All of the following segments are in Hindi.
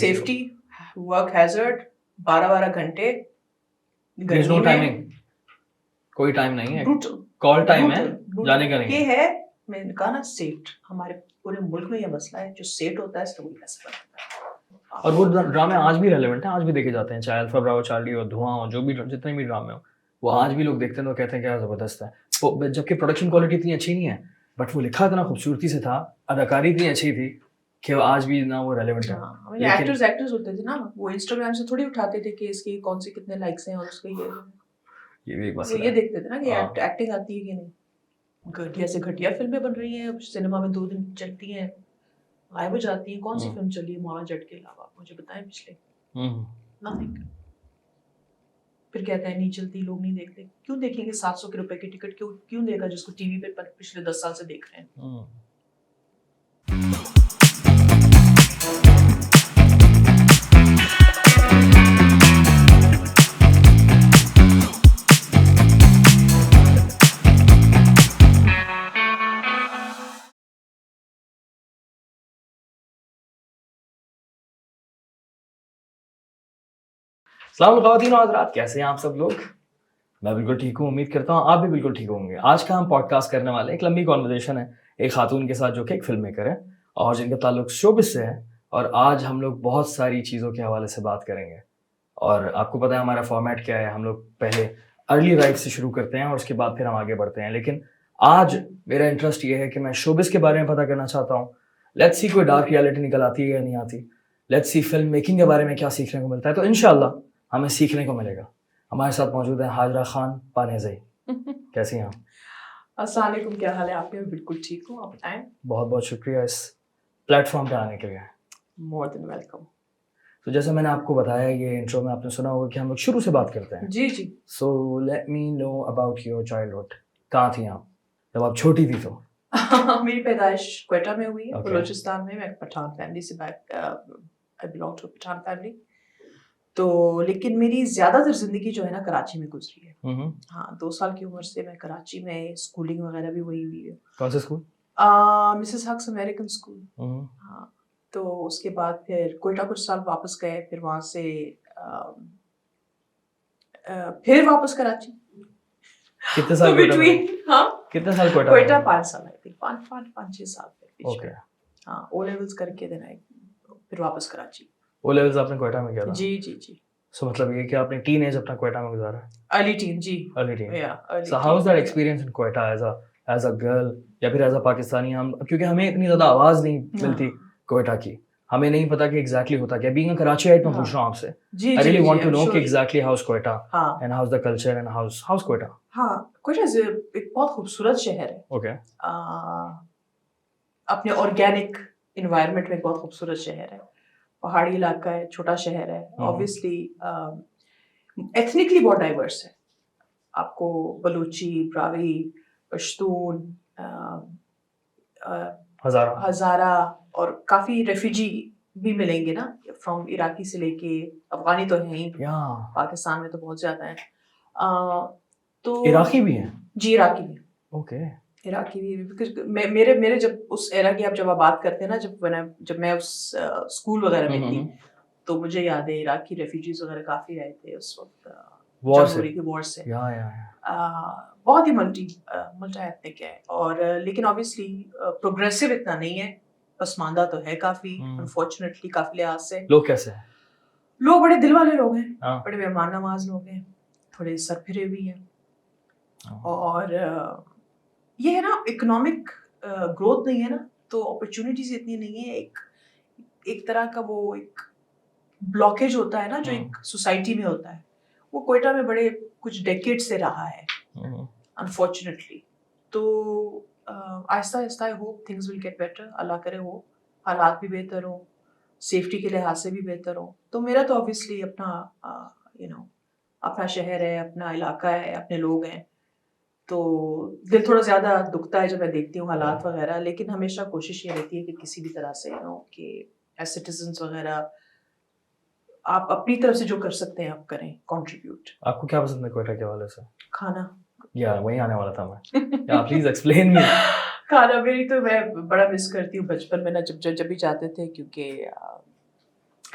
सेफ्टी, वर्क हैजर्ड, 12-12 घंटे गर्मी में, टाइमिंग, कोई टाइम नहीं है, कॉल टाइम है, जाने का नहीं ये है। मैंने कहा ना सेट, हमारे पूरे मुल्क में ये मसला है, जो सेट होता है इसका कोई पैसा बनता है। और वो ड्रामे आज भी रेलेवेंट हैं, आज भी देखे जाते हैं, चाहे अल्फा ब्रावो, चार्ली हो, धुआं हो, जो भी जितने भी ड्रामे हो, वो आज भी लोग देखते हैं तो कहते हैं क्या ज़बरदस्त है। वो जबकि प्रोडक्शन क्वालिटी इतनी अच्छी नहीं है, बट वो लिखा इतना खूबसूरती से था, अदाकारी इतनी अच्छी थी कि आज भी ना वो रेलेवेंट है। एक्टर्स होते थे ना, वो इंस्टाग्राम से थोड़ी उठाते थे कि इसके कौन से कितने लाइक्स हैं और उसके ये भी एक मसला है। ये देखते थे ना कि एक्टिंग आती है कि नहीं। घटिया से घटिया फिल्में बन रही हैं सिनेमा में, 2 दिन चलती हैं, गायब हो जाती हैं। कौन सी फिल्म चली है मामा जट के अलावा, मुझे बताएं पिछले? नथिंग। फिर कहते हैं नहीं चलती, लोग नहीं देखते। क्यों देखेंगे? 700 के रुपए की टिकट क्यों देगा जिसको टीवी पे पिछले 10 साल से देख रहे हैं? अस्सलाम वालेकुम ख़वातीन और हज़रात, कैसे हैं आप सब लोग? मैं बिल्कुल ठीक हूँ, उम्मीद करता हूँ आप भी बिल्कुल ठीक होंगे। आज का हम पॉडकास्ट करने वाले हैं, एक लंबी कॉन्वर्जेशन है एक खातून के साथ जो कि एक फिल्म मेकर है और जिनका ताल्लुक शोबिज़ से है। और आज हम लोग बहुत सारी चीज़ों के हवाले से बात करेंगे। और आपको पता है हमारा फॉर्मेट क्या है, हम लोग पहले अर्ली राइट से शुरू करते हैं और उसके बाद फिर हम आगे बढ़ते हैं। लेकिन आज मेरा इंटरेस्ट ये है कि मैं शोबिज़ के बारे में पता करना चाहता हूँ। लेट्स सी कोई डार्क रियलिटी निकल आती है या नहीं आती। लेट्स सी फिल्म मेकिंग के बारे में क्या सीखने को मिलता है। तो इंशाल्लाह हमें सीखने को मिलेगा। हमारे साथ मौजूद है हाजरा खान पानेज़ई। कैसी हैं आप? अस्सलाम वालेकुम, क्या हाल है आपके? बिल्कुल ठीक हूँ, आप बताएं। बहुत बहुत शुक्रिया इस प्लेटफॉर्म पे आने के लिए। More than welcome. तो जैसे मैंने आपको बताया, ये इंट्रो में आपने सुना होगा कि हम लोग शुरू से बात करते हैं। जी जी। So let me know about your childhood. कहाँ थी आप जब आप छोटी थी? तो मेरी पैदाइश क्वेटा में हुई है, बलूचिस्तान में। मैं पठान फैमिली से I belong to Pathan family. तो लेकिन मेरी ज्यादातर जिंदगी जो है ना कराची में गुजरी है। हाँ, 2 साल की उम्र से मैं कराची में, स्कूलिंग वगैरह भी वही हुई है। कौन सा स्कूल? मिसेस हक्स अमेरिकन स्कूल। हाँ, तो उसके बाद फिर क्वेटा कुछ साल वापस गए, फिर वहाँ से फिर वापस कराची। कितने साल बिटवीन कितने साल क्वेटा 5 साल, आई थिंक 5-6 साल। ओके। हाँ, ओ लेवल्स करके देन आई फिर वापस कराची। ओ लेवल्स आपने क्वेटा में किया था? जी जी जी। सो मतलब ये कि आपने टीन एज अपना क्वेटा में गुजारा? अर्ली टीन, जी। Early teen. या so how was that experience in Quetta as a girl या फिर एज अ पाकिस्तानी? हम क्योंकि हमें इतनी ज्यादा आवाज नहीं मिलती क्वेटा की, हमें नहीं पता कि एग्जैक्टली होता क्या। बीइंग अ कराचीइट मैं पूछ रहा हूं आपसे। I really want to know कि exactly how is Quetta and how is the culture and how is Quetta? हाँ, क्वेटा एक बहुत खूबसूरत शहर है। ओके। अपने ऑर्गेनिक एनवायरनमेंट में बहुत खूबसूरत शहर है। पहाड़ी इलाका है, छोटा शहर है। ऑब्वियसली एथनिकली बहुत डाइवर्स है। आपको बलूची, ब्रावी, पश्तून, हज़ारा और काफ़ी रेफ्यूजी भी मिलेंगे ना, फ्रॉम इराकी से लेके अफगानी तो हैं ही, पाकिस्तान में तो बहुत ज़्यादा है। तो इराकी भी हैं? जी, इराकी भी। ओके। इराकी भी, बिकॉज मेरे जब उस एरा की आप जब आप बात करते हैं ना, जब मैं उस स्कूल वगैरह में थी, तो मुझे याद है इराकी रेफ्यूजीज वगैरह काफ़ी आए थे उस वक्त। वॉर से। बहुत ही मल्टी एथनिक है। और लेकिन ऑब्वियसली प्रोग्रेसिव इतना नहीं है, पसमानदा तो है काफ़ी, अनफॉर्चुनेटली काफ़ी लिहाज से। लोग कैसे हैं? लोग बड़े दिल वाले लोग हैं, बड़े मेहमान नवाज लोग हैं, थोड़े सरफिरे भी हैं। और ये है ना, इकोनॉमिक ग्रोथ नहीं है ना, तो अपॉर्चुनिटीज इतनी नहीं है। एक तरह का वो एक ब्लॉकेज होता है ना, जो एक सोसाइटी में होता है, वो क्वेटा में बड़े कुछ डेकेड से रहा है अनफॉर्चुनेटली। तो आहिस्ता आहिस्ता I hope things will get better. Allah करे हो हालात भी बेहतर हो, सेफ्टी के लिहाज से भी बेहतर हो। तो मेरा तो ऑब्वियसली अपना अपना शहर है, अपना इलाका है, अपने लोग हैं, तो दिल थोड़ा ज़्यादा दुखता है जब मैं देखती हूँ हालात वगैरह। लेकिन हमेशा कोशिश ये रहती है कि किसी भी तरह से कि एज सिटीजन्स वगैरह आप अपनी तरफ से जो कर सकते हैं आप करें, कंट्रीब्यूट। आपको क्या पसंद है क्वेटा के हवाले से? खाना। या वही आने वाला था मैं। या प्लीज एक्सप्लेन मी। खाना मेरी तो मैं बड़ा मिस करती हूँ बचपन में ना, जब भी जाते थे, क्योंकि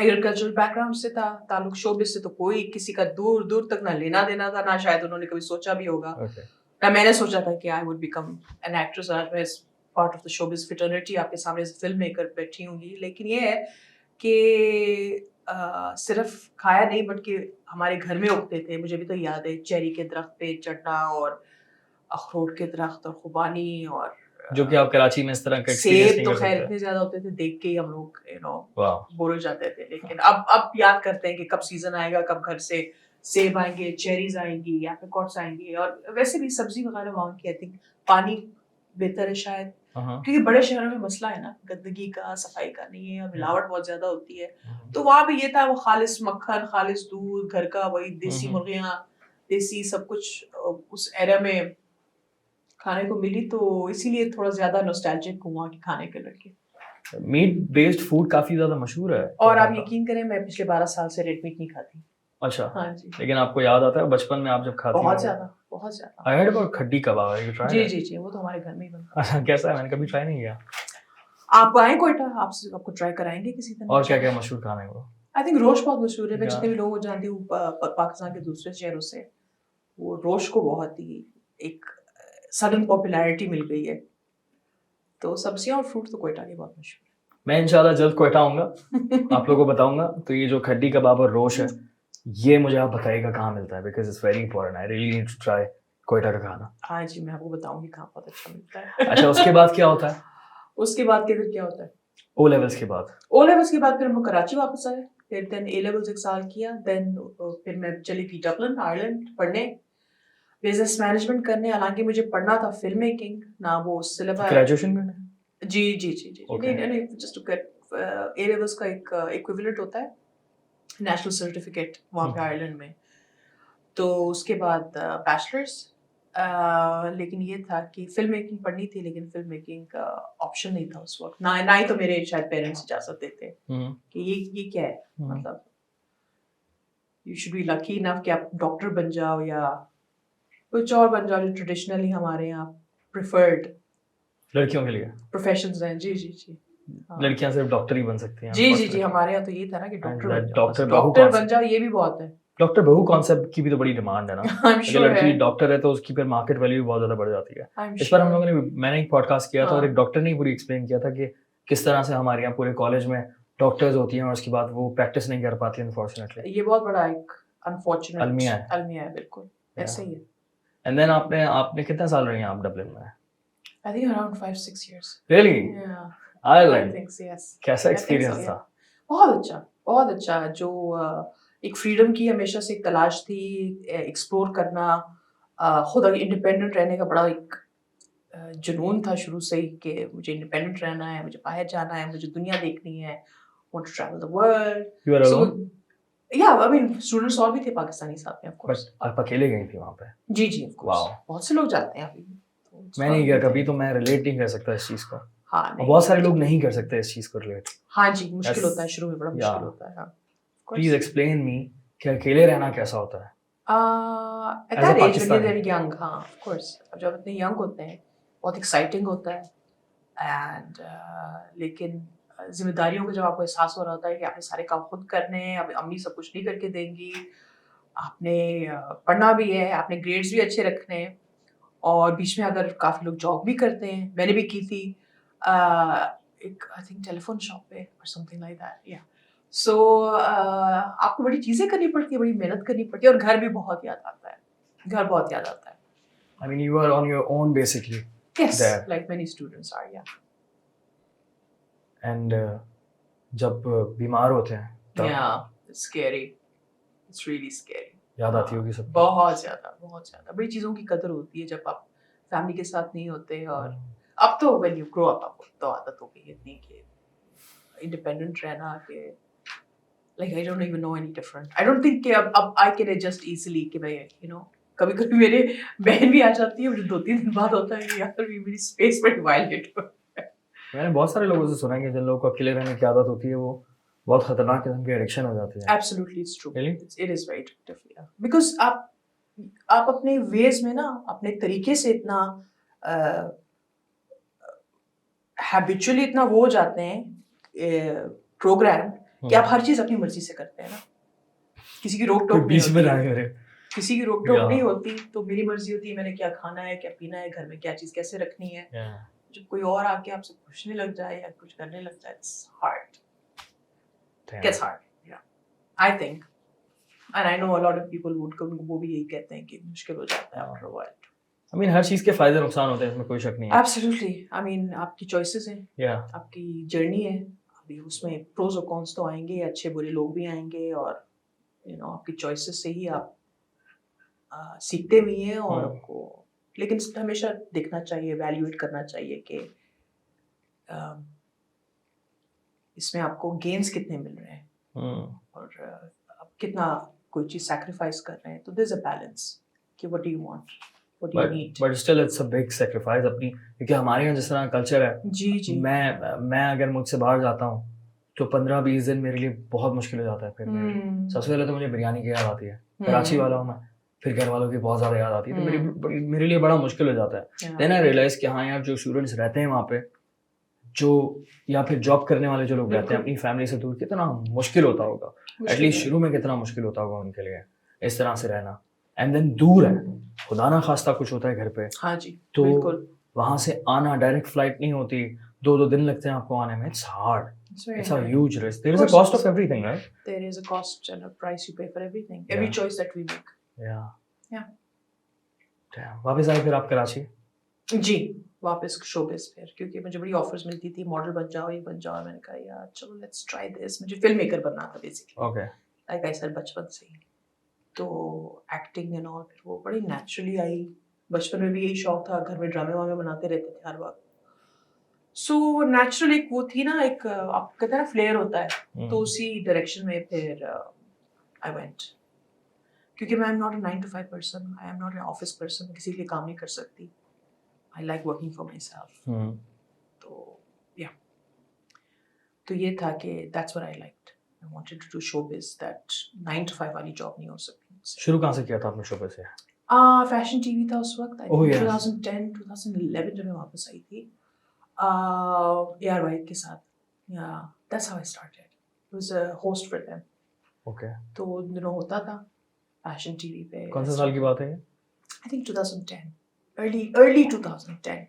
एग्रीकल्चरल बैकग्राउंड से था, ताल्लुक शोबिस से तो कोई किसी का दूर दूर तक ना लेना देना था, ना शायद उन्होंने कभी सोचा भी होगा, ना मैंने सोचा था कि I would become an actress. आज मैं part of the showbiz fraternity आपके सामने फिल्म मेकर बैठी होंगी, लेकिन ये है कि सिर्फ खाया नहीं बल्कि हमारे घर में उगते थे। मुझे भी तो याद है चेरी के दरख्त पे चढ़ना और अखरोट के दरख्त और खुबानी और जो कि आप कराची में इस तरह का एक्सपीरियंस नहीं कर सकते। सेब तो खैर इतने ज्यादा होते थे, देख के ही हम लोग बोर हो जाते थे। लेकिन अब याद करते हैं कि कब सीजन आएगा, कब घर से सेब आएंगे, चेरीज आएंगी, एप्रिकॉट्स आएंगी। और वैसे भी सब्जी वगैरह वहाँ की आई थिंक पानी बेहतर है शायद, क्योंकि बड़े शहरों में मसला है ना गंदगी का, सफाई का नहीं है, मिलावट बहुत ज्यादा होती है। तो वहाँ भी ये था, वो खालिस मक्खन, खालिस दूध, घर का वही देसी मुर्गियाँ, देसी सब कुछ उस एरा में खाने को मिली। तो इसीलिए थोड़ा ज्यादा नॉस्टैल्जिक हूँ वहाँ के खाने के लड़के। मीट बेस्ड फूड काफी ज्यादा मशहूर है। और आप यकीन करें मैं पिछले 12 साल से रेड मीट नहीं खाती। अच्छा। हाँ जी। लेकिन आपको याद आता है बचपन में आप जब खाती? बहुत ज्यादा, बहुत ज्यादा। आई हर्ड अबाउट खड्डी कबाब, है, यू ट्राइड? जी जी जी, वो तो हमारे घर में ही बनता है। कैसा है? मैंने कभी ट्राई नहीं किया। आप आए कोयटा, आपको ट्राई कराएंगे किसी दिन। और क्या क्या मशहूर खाने को? आई थिंक रोश बहुत मशहूर है। मैं जितने भी लोगों को जानती हूँ पाकिस्तान के दूसरे शहरों से, वो रोश को बहुत ही एक सडन पॉपुलैरिटी मिल गई है। तो सब्जियां और फ्रूट तो कोयटा के बहुत मशहूर है। मैं इंशाल्लाह जल्द कोयटा आऊंगा, आप लोगों को बताऊंगा। तो ये जो खड्डी कबाब और रोश है, ये मुझे आप बताइएगा कहाँ मिलता है, because it's very important. I really need to try Quetta का खाना। हाँ जी, मैं आपको बताऊंगी कहाँ बहुत अच्छा मिलता है। अच्छा, उसके बाद क्या होता है? उसके बाद फिर क्या होता है? ओ लेवल्स के बाद? ओ लेवल्स के बाद फिर हम लोग कराची वापस आए, फिर देन ए लेवल्स 1 साल किया, देन फिर मैं चली थी डबलिन आयरलैंड पढ़ने, बिजनेस मैनेजमेंट करने। हालांकि मुझे पढ़ना था फिल्म मेकिंग, ना वो सिलेबस। ग्रेजुएशन करने? जी जी जी जी। नहीं, just to get A levels का एक इक्विवेलेंट होता है, नेशनल सर्टिफिकेट वहाँ पे आयरलैंड में। तो उसके बाद बैचलर्स। लेकिन ये था कि फिल्म मेकिंग पढ़नी थी, लेकिन फिल्म मेकिंग का ऑप्शन नहीं था उस वक्त। ना ही तो मेरे शायद पेरेंट्स इजाजत देते कि ये क्या है, मतलब you should be lucky enough कि आप डॉक्टर बन जाओ या कुछ और बन जाओ, जो ट्रेडिशनली हमारे यहाँ प्रिफर्ड लड़कियों के लिए प्रोफेशंस हैं। जी जी जी। लड़कियां सिर्फ डॉक्टर ही बन सकती हैं। जी जी जी, हमारे यहाँ तो ये था ना कि डॉक्टर बन जाओ, ये भी बहुत है। डॉक्टर बहू कॉन्सेप्ट की भी तो बड़ी डिमांड है ना। अगर लड़की डॉक्टर है तो उसकी फिर मार्केट वैल्यू भी बहुत ज्यादा बढ़ जाती है। इस पर हम लोगों ने, मैंने एक पॉडकास्ट किया था और एक डॉक्टर ने पूरी एक्सप्लेन किया था कि किस तरह से हमारे यहाँ पूरे कॉलेज में डॉक्टर्स होती हैं और उसके बाद वो प्रैक्टिस नहीं कर पाती अनफॉर्चुनेटली। ये बहुत बड़ा एक अनफॉर्चुनेट अलमिया है, बिल्कुल ऐसे ही है। एंड देन आपने कितने साल रही हैं आप डबलिन में? I think around 5-6 years. Really? Yeah. Ireland? I think so, yes. कैसा एक्सपीरियंस था? बहुत अच्छा, बहुत अच्छा। जो एक फ्रीडम की हमेशा से एक तलाश थी, एक्सप्लोर करना, खुद इंडिपेंडेंट रहने का बड़ा एक जुनून था शुरू से ही कि मुझे इंडिपेंडेंट रहना है, मुझे बाहर जाना है, मुझे दुनिया देखनी है, want to travel the world. You were alone? Yeah, I mean students और भी थे पाकिस्तानी साथ में, of course. बट आप अकेले गई थी वहाँ पे? जी जी, of course. बहुत से लोग जाते हैं अभी। मैं नहीं गया कभी, तो मैं रिलेट नहीं कर सकता इस चीज को। हाँ, बहुत सारे लोग नहीं कर सकते इस चीज को रिलेट। हाँ जी, मुश्किल होता है शुरू में, बड़ा मुश्किल होता है। हाँ, प्लीज एक्सप्लेन मी कि अकेले रहना कैसा होता है? At that age when you're very young, हाँ, of course, जब इतने यंग होते हैं बहुत एक्साइटिंग होता है, एंड लेकिन जिम्मेदारियों का जब आपको एहसास हो रहा होता है कि आपने सारे काम खुद करने हैं, अब अम्मी सब कुछ नहीं करके देंगी, आपने पढ़ना भी है, आपने ग्रेड्स भी अच्छे रखने हैं, और बीच में अगर काफ़ी लोग जॉब भी करते हैं, मैंने भी की थी एक आई थिंक टेलीफोन शॉप पे और समथिंग लाइक दैट। या सो आपको बड़ी चीज़ें करनी पड़ती है, बड़ी मेहनत करनी पड़ती है, और घर भी बहुत याद आता है, घर बहुत याद आता है। I mean, you are on your own basically. Yes, there. like many students are, yeah. And जब बीमार होते हैं तब Yeah, it's scary. It's really scary. याद आती होगी सब? बहुत ज़्यादा बड़ी चीज़ों की कदर होती है जब आप फैमिली के साथ नहीं होते। और अब तो when you grow up आपको तो आदत हो गई है इतनी कि इंडिपेंडेंट रहना के like I don't even know any different. I don't think कि अब I can adjust easily कि मैं you know कभी मेरे बहन भी आ जाती है, मुझे 2-3 दिन बाद होता है कि यार मेरी स्पेस पर वायलेट हो। मैंने बहुत सारे लोगों से सुना है कि जिन लोगों को अकेले रहने की आदत होती है वो बहुत खतरनाक किस्म की एडिक्शन हो जाती है। Absolutely, it's true. Really? It is very addictive, yeah. Because आप अपने वेज में ना, अपने तरीके से इतना हैबिचुअली इतना वो हो जाते हैं प्रोग्राम कि आप हर चीज अपनी मर्जी से करते हैं ना, किसी की रोक टोक बीच में रहा करे, किसी की रोक टोक नहीं होती। तो मेरी मर्जी होती है मैंने क्या खाना है, क्या पीना है, घर में क्या चीज कैसे रखनी है। जब कोई और आके आपसे पूछने लग जाए या कुछ करने लग जाए, it's hard. Gets hard. Yeah. I think. And I know a lot of people would वो भी यही कहते हैं कि मुश्किल हो जाता है after a while. I mean, हर चीज के फायदे नुकसान होते हैं, इसमें कोई शक नहीं है। Absolutely. I mean, आपकी चॉइसेस हैं, आपकी जर्नी है, अभी उसमें प्रोज और कॉन्स तो आएंगे, अच्छे बुरे लोग भी आएंगे, और आपकी चॉइसेस से ही आप सीखते भी हैं और आपको, लेकिन हमेशा देखना चाहिए, वैल्यूएट करना चाहिए कि इसमें आपको गेन्स कितने मिल रहे हैं और आप कितना कोई चीज सैक्रिफाइस कर रहे हैं। तो देयर इज अ बैलेंस कि what do you want, what do you need. But still it's a big sacrifice अपनी, क्योंकि हमारे यहाँ जिस तरह कल्चर है, जी मैं अगर मुझसे बाहर जाता हूँ तो 15-20 दिन मेरे लिए बहुत मुश्किल हो जाता है। फिर सबसे पहले तो मुझे बिरयानी की याद आती है, कराची वाला हूँ मैं, फिर घर वालों की बहुत ज़्यादा याद आती है, तो मेरे लिए बड़ा मुश्किल हो जाता है। देन आई रियलाइज कि हाँ यार, जो स्टूडेंट्स रहते हैं वहाँ पे, जो या फिर जॉब करने वाले जो लोग रहते हैं अपनी फैमिली से दूर, कितना मुश्किल होता होगा, एटलीस्ट शुरू में कितना मुश्किल होता होगा उनके लिए इस तरह से रहना। एंड देन दूर है, खुदा ना खास्ता कुछ होता है घर पे, हाँ जी, तो बिल्कुल वहाँ से आना, डायरेक्ट फ्लाइट नहीं होती, 2 दिन लगते हैं आपको आने में। It's hard, it's a huge risk. There is a cost of everything, right? There is a cost and a price you pay for everything, every choice that we make. Yeah. Damn. वापस आए फिर आप कराची? जी, वापस शोबिस फिर, क्योंकि मुझे बड़ी ऑफर्स मिलती थी, मॉडल बन जाओ, ये बन जाओ। मैंने कहा यार चलो लेट्स ट्राई दिस। मुझे फिल्म मेकर बनना था basically. Okay. Like I said बचपन से ही, तो एक्टिंग एंड ऑल फिर वो बड़ी नेचुरली आई। बचपन में भी यही शौक था, घर में ड्रामे वामे बनाते रहते थे हर वक्त। सो नेचुरल एक वो थी ना, एक आप कहते हैं ना फ्लेयर होता है, तो उसी डायरेक्शन में फिर आई वेंट। क्योंकि मैं am not a 9 to 5 person, I am not an office person, किसी के लिए काम नहीं कर सकती। I like working for myself. तो या, तो ये था कि that's what I liked. I wanted to do showbiz, that 9 to 5 वाली जॉब नहीं हो सकती। शुरू कहाँ से किया था आपने शोबिज से? फैशन टीवी था उस वक्त, आई थिंक 2010 2011 जब मैं वापस आई थी AR वाइट के साथ। Yeah, that's how I started. I was a host for them. Okay. तो उन दिनों होता था फैशन टीवी पे। कौन सा साल की बात है ये? I think 2010, early 2010.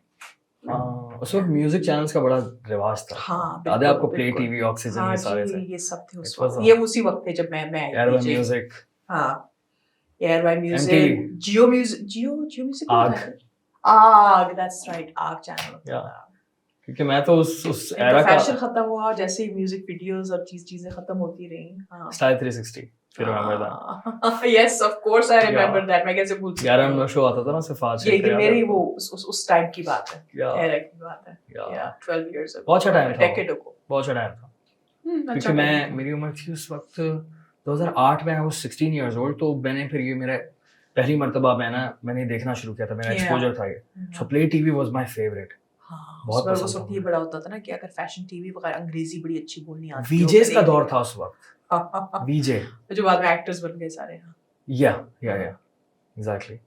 उस वक्त म्यूजिक चैनल्स का बड़ा रिवाज था। हाँ, याद है आपको? प्ले टीवी, ऑक्सीजन, ये सारे थे। ये सब थे उस वक्त। ये उसी वक्त थे जब मैं आई एयरवाई म्यूजिक। हाँ, एयरवाई म्यूजिक, जियो म्यूजिक। आग, that's right, आग चैनल। क्योंकि मैं तो उस एरा का फैशन खत्म हुआ जैसे ही म्यूजिक वीडियोस और चीजें खत्म होती रही। हाँ, स्टाइल 360, फिर remember that? Yes of course I remember that. मैं कैसे भूल सकती हूँ। 11 शो आता था ना सिर्फ आज। ये मेरी वो उस टाइम की बात है, एरा की बात है। या 12 इयर्स अगो, बहुत अच्छा टाइम था, डेकेड अगो, बहुत अच्छा टाइम था। क्योंकि मेरी उम्र थी उस वक्त 2008 में, आई वाज 16 इयर्स ओल्ड। तो मैंने फिर ये मेरा पहली मर्तबा मैंने देखना शुरू किया था, मेरा एक्सपोजर था ये। So play TV was my favourite. हाँ, बहुत पसंद। उस वक्त ये बड़ा होता था ना कि अगर फैशन टीवी वगैरह अंग्रेजी बड़ी अच्छी बोलनी आती है। वीजेस का दौर था उस वक्त। वीजे जो बाद में एक्टर्स बन गए सारे। या एग्जैक्टली।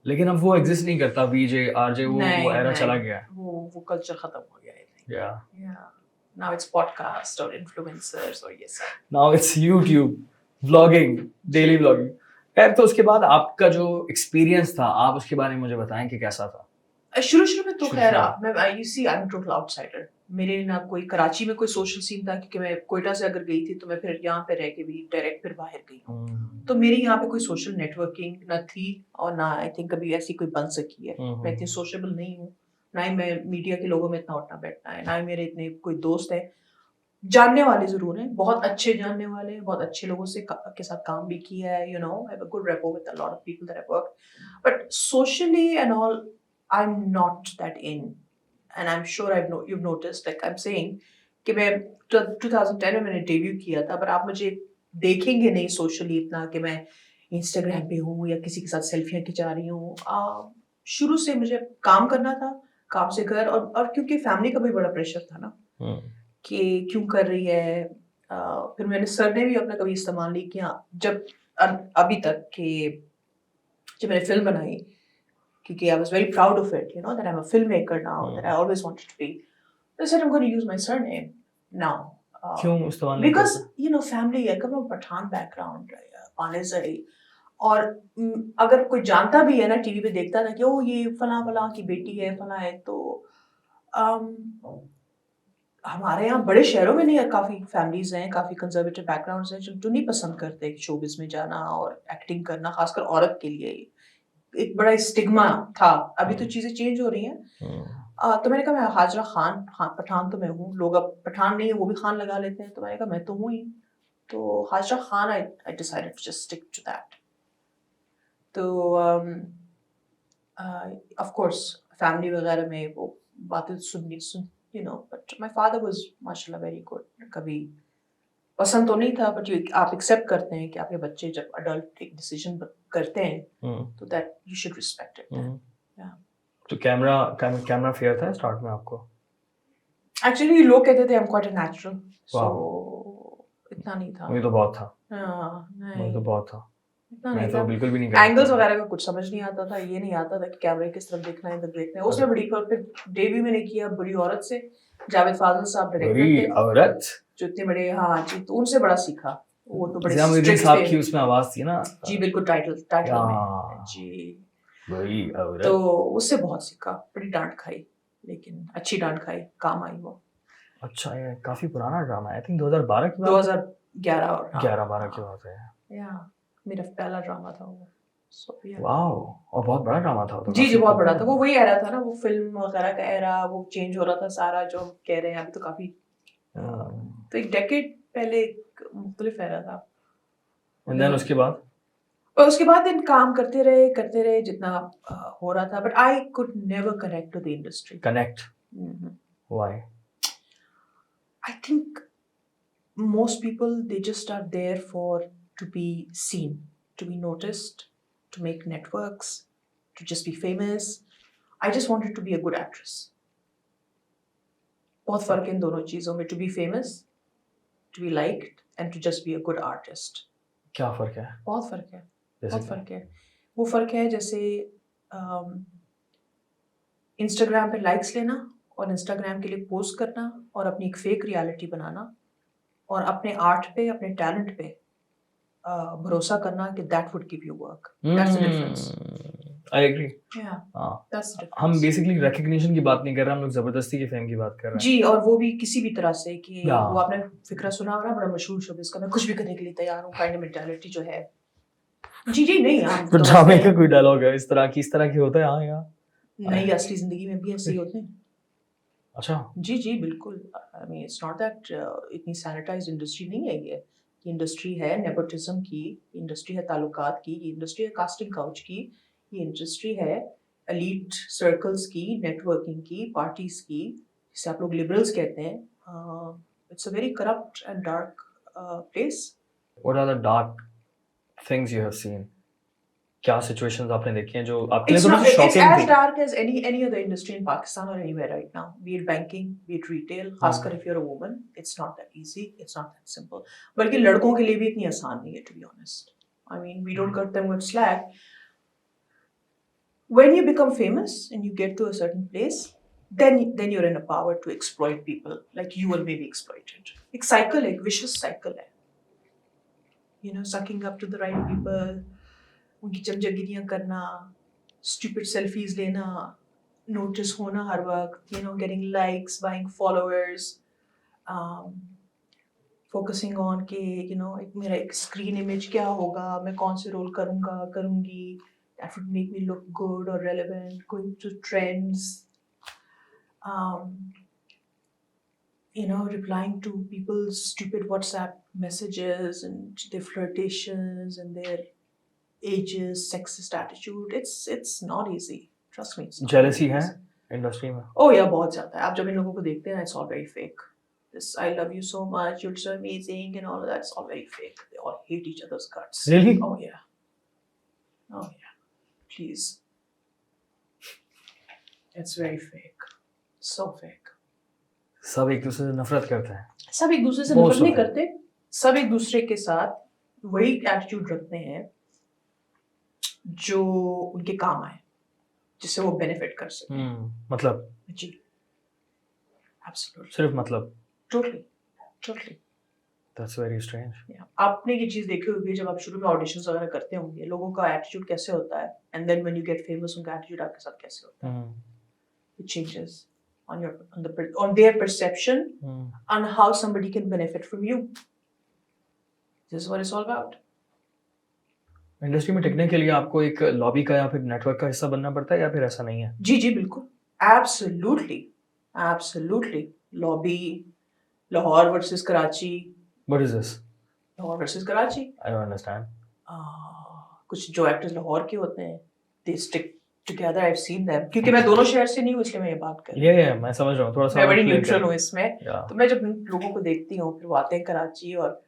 लेकिन अब वो एग्जिस्ट नहीं करता, वीजे आरजे, वो एरा चला गया है, वो कल्चर खत्म हो गया है। या नाउ इट्स पॉडकास्ट और इन्फ्लुएंसर्स और ये सब। Now it's YouTube, vlogging, daily vlogging. खैर, तो उसके बाद आपका जो एक्सपीरियंस था, आप उसके बारे में मुझे बताएं कि कैसा था? शुरू में तो खैर मैं you see I am total outsider. मेरे ना कोई कराची में कोई सोशल सीन था, क्योंकि मैं कोयटा से अगर गई थी तो मैं फिर यहाँ पे रह के भी डायरेक्ट फिर बाहर गई हूँ। तो मेरी यहाँ पे कोई सोशल नेटवर्किंग ना थी और ना आई थिंक कभी ऐसी कोई बन सकी है। मैं इतनी सोशल नहीं हूँ, ना ही मैं मीडिया के लोगों में इतना उठना बैठना है, ना ही मेरे इतने कोई दोस्त हैं। जानने वाले जरूर हैं, बहुत अच्छे जानने वाले, बहुत अच्छे लोगों से के साथ काम भी किया है। I have a good rapport with a lot of people that I work, but socially and all I'm not that in, and I'm sure you've noticed, like I'm saying कि मैं 2010 में मैंने डेब्यू किया था, पर आप मुझे देखेंगे नहीं सोशली इतना कि मैं इंस्टाग्राम पे हूँ या किसी के साथ सेल्फियाँ खिंचा रही हूँ। शुरू से मुझे काम करना था, काम से घर, और क्योंकि फैमिली का भी बड़ा प्रेशर था ना कि क्यों कर रही है। फिर मैंने सरने भी अपना कभी इस्तेमाल नहीं किया जब अभी तक कि जब मैंने फिल्म बनाई, क्योंकि I was very proud of it, you know, that I'm a filmmaker now, that I always wanted to be. I said I'm going to use my surname now. क्यों इस्तेमाल नहीं बिकॉज करते? यू नो फैमिली है, कम पठान बैकग्राउंड पाने से, और अगर कोई जानता भी है ना, टीवी पे देखता ना कि ओ ये फला फला की बेटी है, फला है, तो हमारे यहाँ बड़े शहरों में नहीं है, काफी फैमिलीज हैं, काफी कंजर्वेटिव बैकग्राउंड्स हैं जो नहीं पसंद करते शोबिज में जाना और एक्टिंग करना, खासकर औरत के लिए एक बड़ा स्टिग्मा था। अभी तो चीजें चेंज हो रही हैं। तो मैंने कहा मैं हाजरा खान, हाँ पठान तो मैं हूँ, लोग अब पठान नहीं है वो भी खान लगा लेते हैं, तो मैंने कहा मैं तो हूँ ही, तो Hajra Khan I decided to just stick to that. तो ऑफ कोर्स फैमिली वगैरह में वो बातें सुन you know, but my father was माशाल्लाह वेरी गुड। कभी पसंद तो नहीं था, बट आप एक्सेप्ट करते हैं कि आपके बच्चे जब अडल्ट एक डिसीजन करते हैं तो that you should respect it. तो कैमरा फियर था स्टार्ट में आपको? एक्चुअली लोग कहते थे I am quite a natural, so इतना नहीं था। मुझे तो बहुत था, मुझे नहीं तो बहुत था, इतना मैं नहीं तो था। बिल्कुल भी नहीं करता एंगल्स था। वगैरह का कुछ समझ नहीं आता था, ये नहीं आता था कि कैमरे किस तरफ देखना है, इधर देखना है। उसमें बड़ी फिर डेब्यू मैंने किया बुरी औरत से, जावेद फाजिल साहब डायरेक्टर बुरी थे औरत, जो इतने बड़े, हाँ जी, तो उनसे बड़ा सीखा। वो तो बड़े निजामुद्दीन स्ट्रिक्ट साहब थे की उसमें आवाज थी ना, जी, बिल्कुल टाइटल में हाँ, जी। बुरी तो औरत। उससे बहुत सीखा, बड़ी डांट खाई, लेकिन अच्छी डांट खाई, काम आई वो। अच्छा, ये काफी पुराना ड्रामा है, आई थिंक 2012 की बात है। 2011 और 11-12 की बात है। या मेरा पहला ड्रामा था वो। सो या वाओ, और बहुत बड़ा ड्रामा था वो तो, जी काफी बहुत बड़ा popular था वो, वही एरा था ना, वो फिल्म वगैरह का एरा, वो चेंज हो रहा था सारा, जो हम कह रहे हैं अभी तो काफी तो एक डेकेड पहले एक मुख्तलिफ एरा था। And then उसके बाद और उसके बाद दिन काम करते रहे जितना हो रहा था, but I could never connect to the industry. Connect, why? I think most people, they just are there for to be seen, to be noticed, to make networks, to just be famous. I just wanted to be a good actress. बहुत फर्क है इन दोनों चीजों में, to be famous, to be liked, and to just be a good artist. क्या फर्क है? बहुत फर्क है, जैसे बहुत क्या? फर्क है। वो फर्क है जैसे इंस्टाग्राम पे लाइक्स लेना और इंस्टाग्राम के लिए पोस्ट करना और अपनी एक फेक रियलिटी बनाना, और अपने आर्ट पे, अपने टैलेंट पे भरोसा करना कि that would give you work. That's the difference. I agree. या हाँ, that's the hmm difference. Basically recognition की बात नहीं कर रहे, हम लोग जबरदस्ती के फेम की बात कर रहे हैं। जी, और वो भी किसी भी तरह से कि या। वो आपने फिक्रा सुना होगा ना, बड़ा मशहूर शोबिज़ का, मैं कुछ भी करने के लिए तैयार हूँ काइंड ऑफ मेंटालिटी जो है। जी नहीं, हम तो तो ड्रामे का कोई डायलॉग है इस तरह की होता है? हाँ यार, नहीं, असली जिंदगी में भी ऐसे ही होते हैं। अच्छा, जी बिल्कुल। I mean it's not that इतनी सैनिटाइज्ड इंडस्ट्री नहीं है ये। इंडस्ट्री है नेपोटिज्म की, इंडस्ट्री है ताल्लुकात की, ये इंडस्ट्री है कास्टिंग काउच की, ये इंडस्ट्री है एलीट सर्कल्स की, नेटवर्किंग की, पार्टीज की, जिसे आप लोग लिबरल्स कहते हैं। It's a very corrupt and dark place. What are the dark things you have seen? क्या सिचुएशंस आपने देखी हैं जो आपके लिए It's थोड़ी not. See It's shocking as थी? dark as any other industry in Pakistan or anywhere right now. Be it banking, be it retail. खासकर if you're a woman, it's not that easy. It's not that simple. बल्कि लड़कों के लिए भी इतनी आसान नहीं है, to be honest. I mean, we don't cut them with slack. When you become famous and you get to a certain place, then you're in a power to exploit people like you will maybe exploited. एक cycle है, एक vicious cycle है. You know, sucking up to the right people, उनकी चमचगिरियाँ करना, stupid selfies लेना, notice होना हर वक्त, you know, getting likes, buying followers, focusing on कि you know मेरा एक screen image क्या होगा, मैं कौन से role करूँगी, that would make me look good or relevant, going to trends, you know, replying to people's stupid WhatsApp messages and their flirtations and their ages, sexist attitude. It's not easy. Trust me. It's not jealousy easy. है इंडस्ट्री में? Oh yeah, बहुत ज्यादा है। आप जब इन लोगों को देखते हैं, it's all very fake. This I love you so much, you're so amazing, and all of that. It's all very fake. They all hate each other's guts. Really? Oh yeah. Oh yeah. Please. It's very fake. So fake. सब एक दूसरे से नफरत करते हैं। सब एक दूसरे से बहुत नफरत नहीं सब है। करते, सब एक दूसरे के साथ वही एटीट्यूड रखते हैं जो उनके काम आए, जिससे वो बेनिफिट कर सके। मतलब जी, एब्सोल्युटली, सिर्फ मतलब totally. Totally. That's very strange. Yeah. आपने ये चीज देखी होगी जब आप शुरू में ऑडिशंस वगैरह करते होंगे लोगों का एटीट्यूड कैसे होता है and then when you get famous उनका एटीट्यूड आपके साथ कैसे होता है it changes on their perception on how somebody can benefit from you. This is what it's all about. Industry में टिकने के लिए आपको एक लॉबी का या फिर नेटवर्क का हिस्सा बनना पड़ता है या फिर ऐसा नहीं है? जी बिल्कुल, absolutely. Lobby, Lahore versus Karachi. What is this? Lahore versus Karachi. I don't understand. कुछ जो एक्टर्स लाहौर के होते हैं they stick together. I've seen them. क्योंकि मैं दोनों शहर से नहीं हूँ इसलिए मैं ये बात कर रही हूँ. Yeah, मैं समझ रहा हूँ. थोड़ा सा मैं बड़ी न्यूट्रल हूँ इसमें. तो मैं जब लोगों को देखती हूँ फिर वो आते हैं कराची और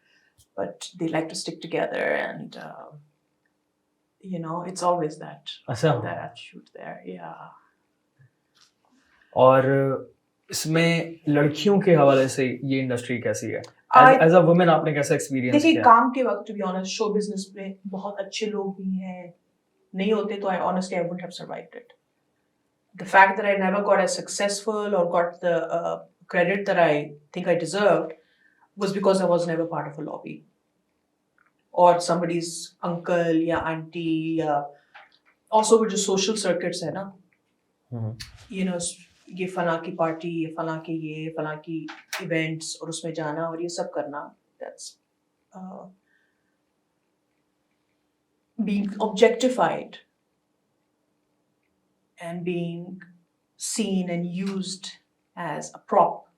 but they like to stick together and you know it's always that attitude there. Yeah. और इसमें लड़कियों के हवाले से ये इंडस्ट्री कैसी है? As a woman आपने कैसा एक्सपीरियंस किया? देखिए काम के वक्त to be honest show business में बहुत अच्छे लोग भी हैं. नहीं होते तो I honestly I wouldn't have survived it. The fact that I never got as successful or got the credit that I think I deserved was because I was never part of a lobby or somebody's uncle या auntie या also with जो social circuits है ना, you know ये फला की पार्टी, ये फला के ये फला की इवेंट्स और उसमें जाना और ये सब करना, that's being objectified and being seen and used as a prop.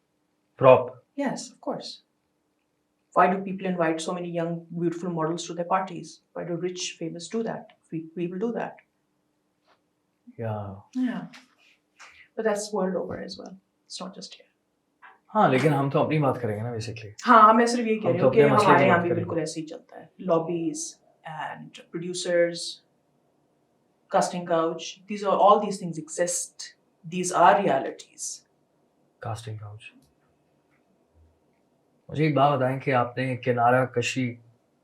Prop? Yes, of course. Why do people invite so many young, beautiful models to their parties? Why do rich, famous do that? People do that. Yeah. But that's world over as well. It's not just here. हाँ, लेकिन हम तो अपनी बात करेंगे ना बेसिकली. हाँ, मैं सिर्फ ये कह रही हूँ कि हमारे यहाँ भी बिल्कुल ऐसे ही चलता है. Lobbies and producers, casting couch. All these things exist. These are realities. Casting couch. मुझे एक बात बताएं कि आपने किनारा कशी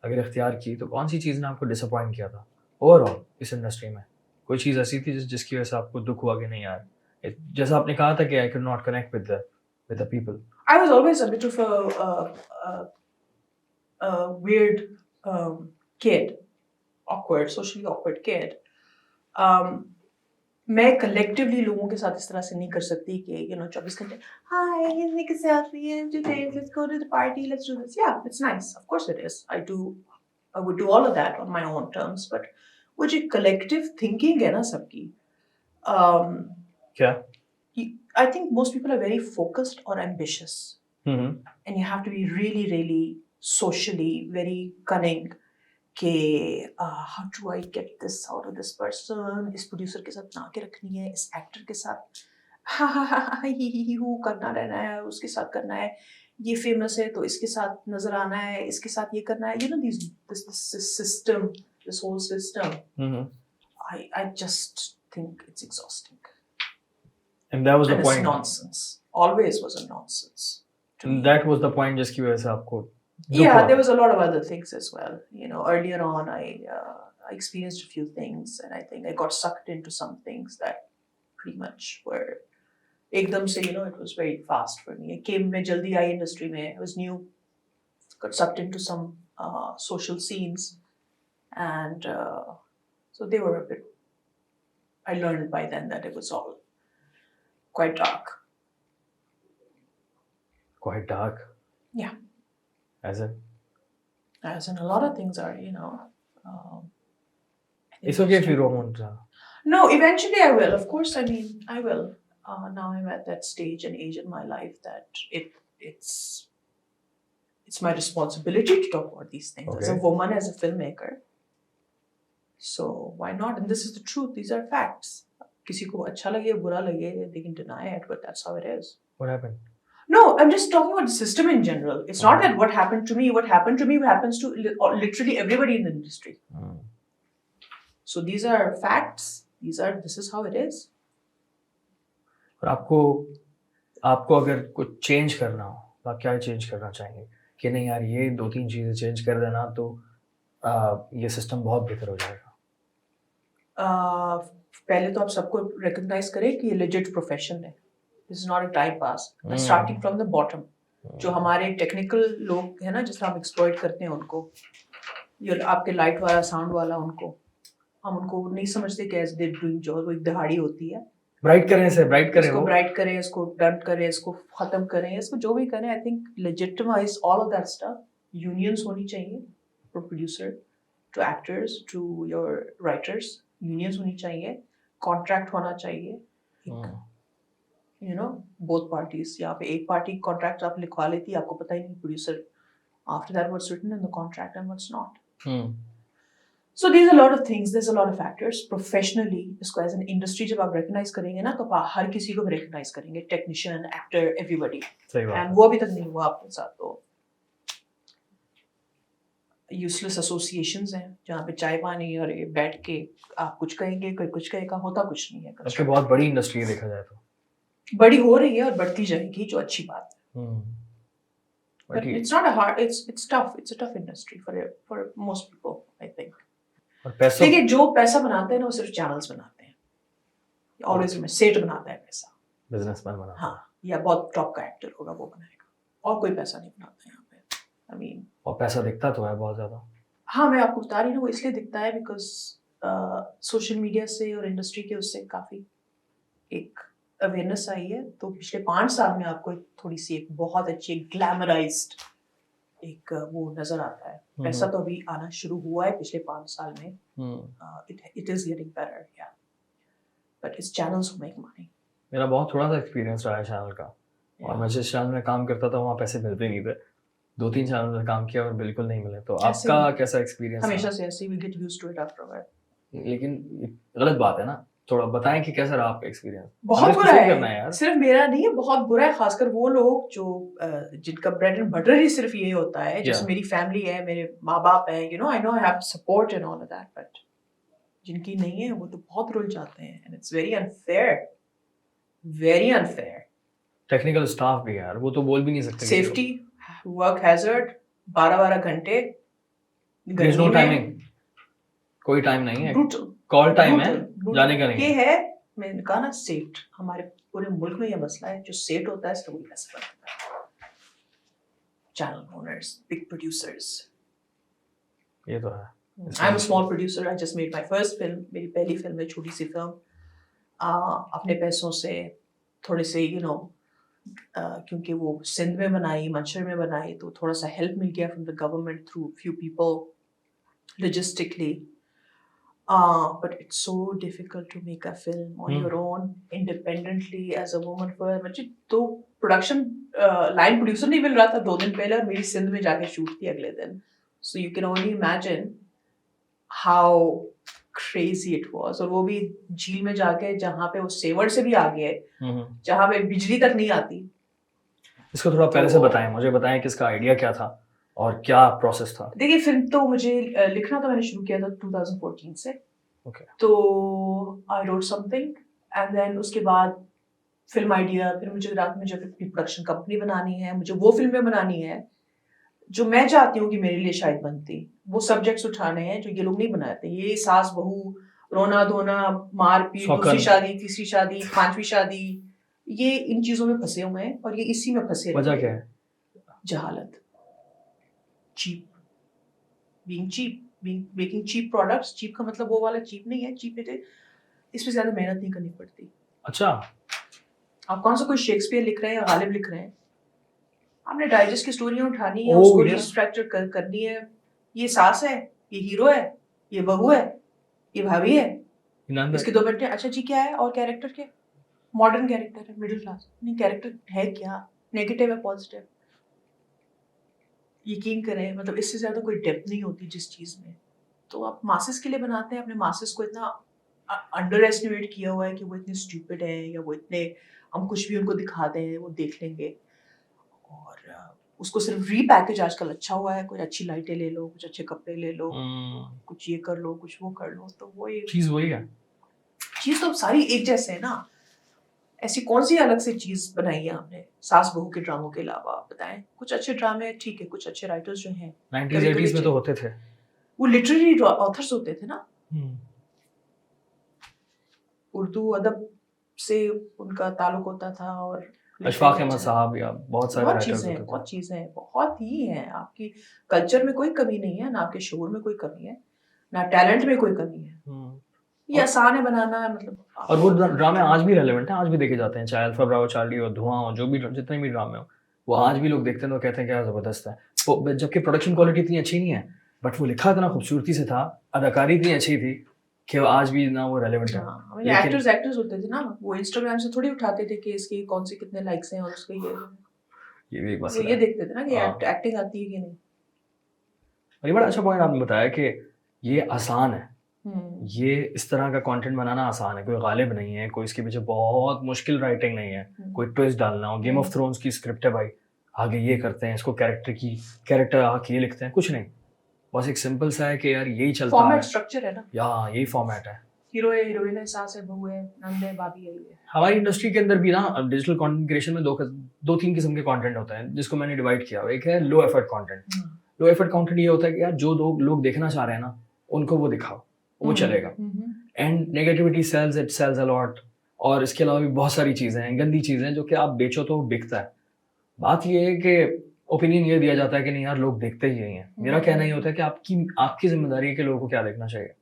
अगर इख्तियार की तो कौन सी चीज़ ने आपको डिसअपॉइंट किया था ओवरऑल इस इंडस्ट्री में? कोई चीज़ ऐसी थी जिसकी वजह से आपको दुख हुआ कि नहीं यार, जैसा आपने कहा था कि I could not connect with the people. I was always a bit of a weird kid, socially awkward kid. मैं collectively लोगों के साथ इस तरह से नहीं कर सकती कि 24 घंटे hi let's make a selfie and do this, let's go to the party, let's do this. Yeah, it's nice, of course it is. I would do all of that on my own terms, but वो जो collective thinking है ना सबकी, क्या? I think most people are very focused or ambitious. And you have to be really, really socially very cunning. How do I get this out of this person? इस producer के साथ बना के रखनी है, इस actor के साथ ही करना रहना है, उसके साथ करना है, ये famous है तो इसके साथ नजर आना है, इसके साथ ये करना है. This system, this whole system. I just think it's exhausting. And that was the point. It's nonsense. Always was a nonsense. And that was the point जिसकी वजह से आपको. Yeah, there was a lot of other things as well. Earlier on, I experienced a few things, and I think I got sucked into some things that pretty much were ekdam se, it was very fast for me. मैं जल्दी आई industry में, I was new, got sucked into some social scenes, and so they were a bit. I learned by then that it was all quite dark. Quite dark? Yeah. As in? As in a lot of things are, It's okay if you don't want to. No, eventually I will. Of course, I will. Now I'm at that stage and age in my life that it's my responsibility to talk about these things as a woman, as a filmmaker. So why not? And this is the truth. These are facts. किसी को अच्छा लगे बुरा लगे, they can deny it, but that's how it is. What happened? No, I'm just talking about the system in general. It's not that what happened to me. What happened to me happens to literally everybody in the industry. So these are facts. This is how it is. और आपको अगर कुछ चेंज करना हो तो आप क्या चेंज करना चाहेंगे कि नहीं यार ये 2-3 चीजें चेंज कर देना तो ये सिस्टम बहुत बेहतर हो जाएगा? पहले तो आप सबको रिकॉग्नाइज करें कि ये लेजिट प्रोफेशन है. This is not a time pass. I'm starting from the bottom. जो हमारे टेक्निकल लोग हैं ना, जिसमें हम एक्सप्लॉइट करते हैं उनको, ये आपके लाइट वाला साउंड वाला, उनको हम उनको नहीं समझते कि एज दे डूइंग जॉब, वो एक दिहाड़ी होती है। ब्राइट करें इसे, ब्राइट करें, इसको ब्राइट करें, इसको डन करें, इसको खत्म करें, इसको जो भी करें, I think legitimize all of that stuff. Unions होनी चाहिए for producer to actors to your writers, unions होनी चाहिए, कॉन्ट्रैक्ट होना चाहिए, यू नो, बोथ पार्टीज। यहाँ पे एक पार्टी कॉन्ट्रैक्ट आप लिखवा लेती है, आपको पता ही नहीं producer after that what's written in the contract and what's not. So there's a lot of things, there's a lot of factors. Professionally, इसको as an industry जब आप recognize करेंगे ना, तो आप हर किसी को भी recognize करेंगे, technician, actor, everybody. सही बात। And वो अभी तक नहीं हुआ आपके साथ। तो useless associations हैं जहाँ पे चाय पानी और ये बैठ के आप कुछ कहेंगे, कोई कुछ कहेगा, होता कुछ नहीं है। आपकी बहुत बड़ी इंडस्ट्री है देखा जाए तो, बड़ी हो रही है और बढ़ती जाएगी, जो अच्छी बात है। But it's not a hard, it's tough, it's a tough industry for most people, I think. और पैसा, देखिए जो पैसा बनाते हैं ना वो सिर्फ चैनल्स बनाते हैं, ऑलवेज में सेट बनाता है पैसा, बिजनेसमैन बनाता है। हाँ, या बहुत टॉप का एक्टर होगा वो बनाएगा, और कोई पैसा नहीं बनाता है यहाँ पे। I mean, और पैसा दिखता तो है बहुत ज्यादा। हाँ, मैं आपको बता रही हूँ, वो इसलिए दिखता है बिकॉज सोशल मीडिया से और इंडस्ट्री के उससे काफी एक अवेयरनेस आई है। तो पिछले 5 साल में आपको थोड़ी सी एक बहुत अच्छी ग्लैमराइज्ड एक वो नजर आता है। पैसा तो अभी आना शुरू हुआ है पिछले 5 साल में, it is getting better, yeah, but it's channels who make money. मेरा बहुत थोड़ा सा एक्सपीरियंस रहा है चैनल का, और मैं जिस चैनल में काम करता था वहाँ पैसे मिलते नहीं थे। 2-3 चैनल में काम किया और बिल्कुल नहीं मिले। तो आपका कैसा एक्सपीरियंस? हमेशा से ऐसे ही, we get used to it after a while. लेकिन गलत बात है ना, थोड़ा बताएं कि कैसा रहा आपका एक्सपीरियंस? बहुत बुरा है, सिर्फ मेरा नहीं है, बहुत बुरा है। खासकर वो लोग जो जिनका ब्रेड एंड बटर ही सिर्फ ये होता है, जैसे मेरी फैमिली है, मेरे माँ बाप है, you know, I know I have support and all of that, but जिनकी नहीं है वो तो बहुत रुल जाते हैं, and it's very unfair, very unfair. Technical staff भी यार, वो तो बोल भी नहीं सकते। सेफ्टी, वर्क हैजर्ड, 12-12 घंटे, नो टाइमिंग, कोई टाइम नहीं है, कॉल टाइम है, जाने का नहीं। ये है, मैंने कहा ना, सेट, हमारे पूरे मुल्क में ये मसला है, जो सेट होता है इसको पैसा बनता है। चैनल ओनर्स, बिग प्रोड्यूसर्स, ये तो है। I am a small producer, I just made my first film, मेरी पहली फिल्म है, छोटी सी फिल्म, अपने पैसों से थोड़े से, यू नो, क्योंकि वो सिंध में बनाई, मंशर में बनाई, तो थोड़ा सा हेल्प मिल गया from the government through few people logistically. But it's so difficult to make a film on your own, independently as a woman. For मुझे तो production line producer नहीं मिल रहा था 2 दिन पहले, और मेरी सिंध में जाके शूट थी अगले दिन. So you can only imagine how crazy it was. और वो भी झील में जाके, जहाँ पे वो सेवर से भी आगे है, जहाँ पे बिजली तक नहीं आती। इसको थोड़ा पहले से बताएं, मुझे बताएं किसका आइडिया क्या था और क्या प्रोसेस था? देखिए, फिल्म तो मुझे लिखना तो मैंने शुरू किया था 2014 से। तो I wrote something and then उसके बाद फिल्म आइडिया, फिर मुझे रात में जब प्रोडक्शन कंपनी बनानी है, मुझे वो फिल्में बनानी है जो मैं चाहती हूँ कि मेरे लिए शायद बनती, वो सब्जेक्ट्स उठाने हैं जो ये लोग नहीं बनाते। ये सास बहू, रोना धोना, मारपीट, दूसरी शादी, तीसरी शादी, 5वीं शादी, ये इन चीजों में फंसे हुए हैं, और ये इसी में फंसे। वजह क्या है? जहालत, cheap, being cheap, making cheap products. cheap का मतलब वो वाला cheap नहीं है, cheap है इसमें ज्यादा मेहनत नहीं करनी पड़ती। अच्छा, आप कौन सा कोई शेक्सपियर लिख रहे हैं या गालिब लिख रहे हैं, आपने डाइजेस्ट की स्टोरियां उठानी है, उसको रिस्ट्रक्चर करनी है। ये सास है, ये हीरो है, ये बहू है, ये भाभी है, इसके 2 बेटे, अच्छा जी क्या है, और कैरेक्टर के मॉडर्न कैरेक्टर है, मिडिल क्लास नहीं, कैरेक्टर है क्या, नेगेटिव है, पॉजिटिव, यकीन करें, मतलब इससे ज्यादा कोई डेप्थ नहीं होती जिस चीज में। तो आप मासेस के लिए बनाते हैं, अपने मासेस को इतना अंडर एस्टिमेट किया हुआ है कि वो इतने स्टूपिड है, या वो इतने, हम कुछ भी उनको दिखा दें वो देख लेंगे, और उसको सिर्फ रीपैकेज आजकल अच्छा हुआ है, कोई अच्छी लाइटें ले लो, कुछ अच्छे कपड़े ले लो, कुछ ये कर लो, कुछ वो कर लो, तो वो एक चीज वही है। चीज तो सारी एक जैसे है ना, ऐसी कौन सी अलग से चीज बनाई है आपने सास बहू के ड्रामों के अलावा? आप बताएं, कुछ अच्छे ड्रामे ठीक है, कुछ अच्छे राइटर्स जो हैं 90s में तो होते थे, वो लिटरेरी ऑथर्स होते थे ना, उर्दू अदब से उनका ताल्लुक होता था, और अशफाक अहमद साहब या बहुत सारे बहुत राइटर्स चीजें होते थे। बहुत ही हैं। आपकी कल्चर में कोई कमी नहीं है, ना आपके शोर में कोई कमी है, ना टैलेंट में कोई कमी है। ये आसान है बनाना, मतलब। और वो ड्रामे आज भी रेलेवेंट हैं, आज भी देखे जाते हैं, चाहे अल्फा ब्रावो, चार्ली और धुआं हो, जो भी जितने भी ड्रामे हो, वो आज भी लोग देखते हैं तो कहते हैं क्या जबरदस्त है। वो जबकि प्रोडक्शन क्वालिटी इतनी अच्छी नहीं है, बट वो लिखा इतना खूबसूरती से था, अदाकारी इतनी अच्छी थी कि वो आज भी ना वो रेलेवेंट है। एक्टर्स होते थे ना, वो इंस्टाग्राम से थोड़ी उठाते थे कि इसकी कौन से कितने लाइक्स हैं और उसके ये भी एक वो मसला ये है। देखते थे ना कि एक्टिंग आती है कि नहीं। और ये बड़ा अच्छा पॉइंट आपने बताया कि ये आसान है, ये इस तरह का कंटेंट बनाना आसान है, कोई गालिब नहीं है, कोई इसके पीछे बहुत मुश्किल राइटिंग नहीं है, कोई ट्विस्ट डालना हो। गेम ऑफ थ्रोन्स की स्क्रिप्ट है भाई, आगे ये करते हैं, इसको कैरेक्टर आके ये लिखते हैं, कुछ नहीं, बस एक सिंपल सा है कि यार यही चलता है, फॉर्मेट स्ट्रक्चर है ना, या यही फॉर्मेट है। हीरो है, हीरोइन है, सास है, बहू है, नंद है, भाभी है। हमारी इंडस्ट्री के अंदर भी ना डिजिटल कंटेंट क्रिएशन में दो तीन किस्म के कंटेंट होते हैं, जिसको मैंने डिवाइड किया। एक है low effort content. Low effort content ये होता है कि यार जो लोग देखना चाह रहे हैं ना, उनको वो दिखाओ, वो चलेगा, and negativity sells a lot. और इसके अलावा भी बहुत सारी चीज़ें हैं, गंदी चीज़ें हैं, जो कि आप बेचो तो बिकता है। बात ये है कि ओपिनियन ये दिया जाता है कि नहीं यार लोग देखते ही यही हैं। मेरा कहना ये होता है कि आपकी जिम्मेदारी है कि लोगों को क्या देखना चाहिए,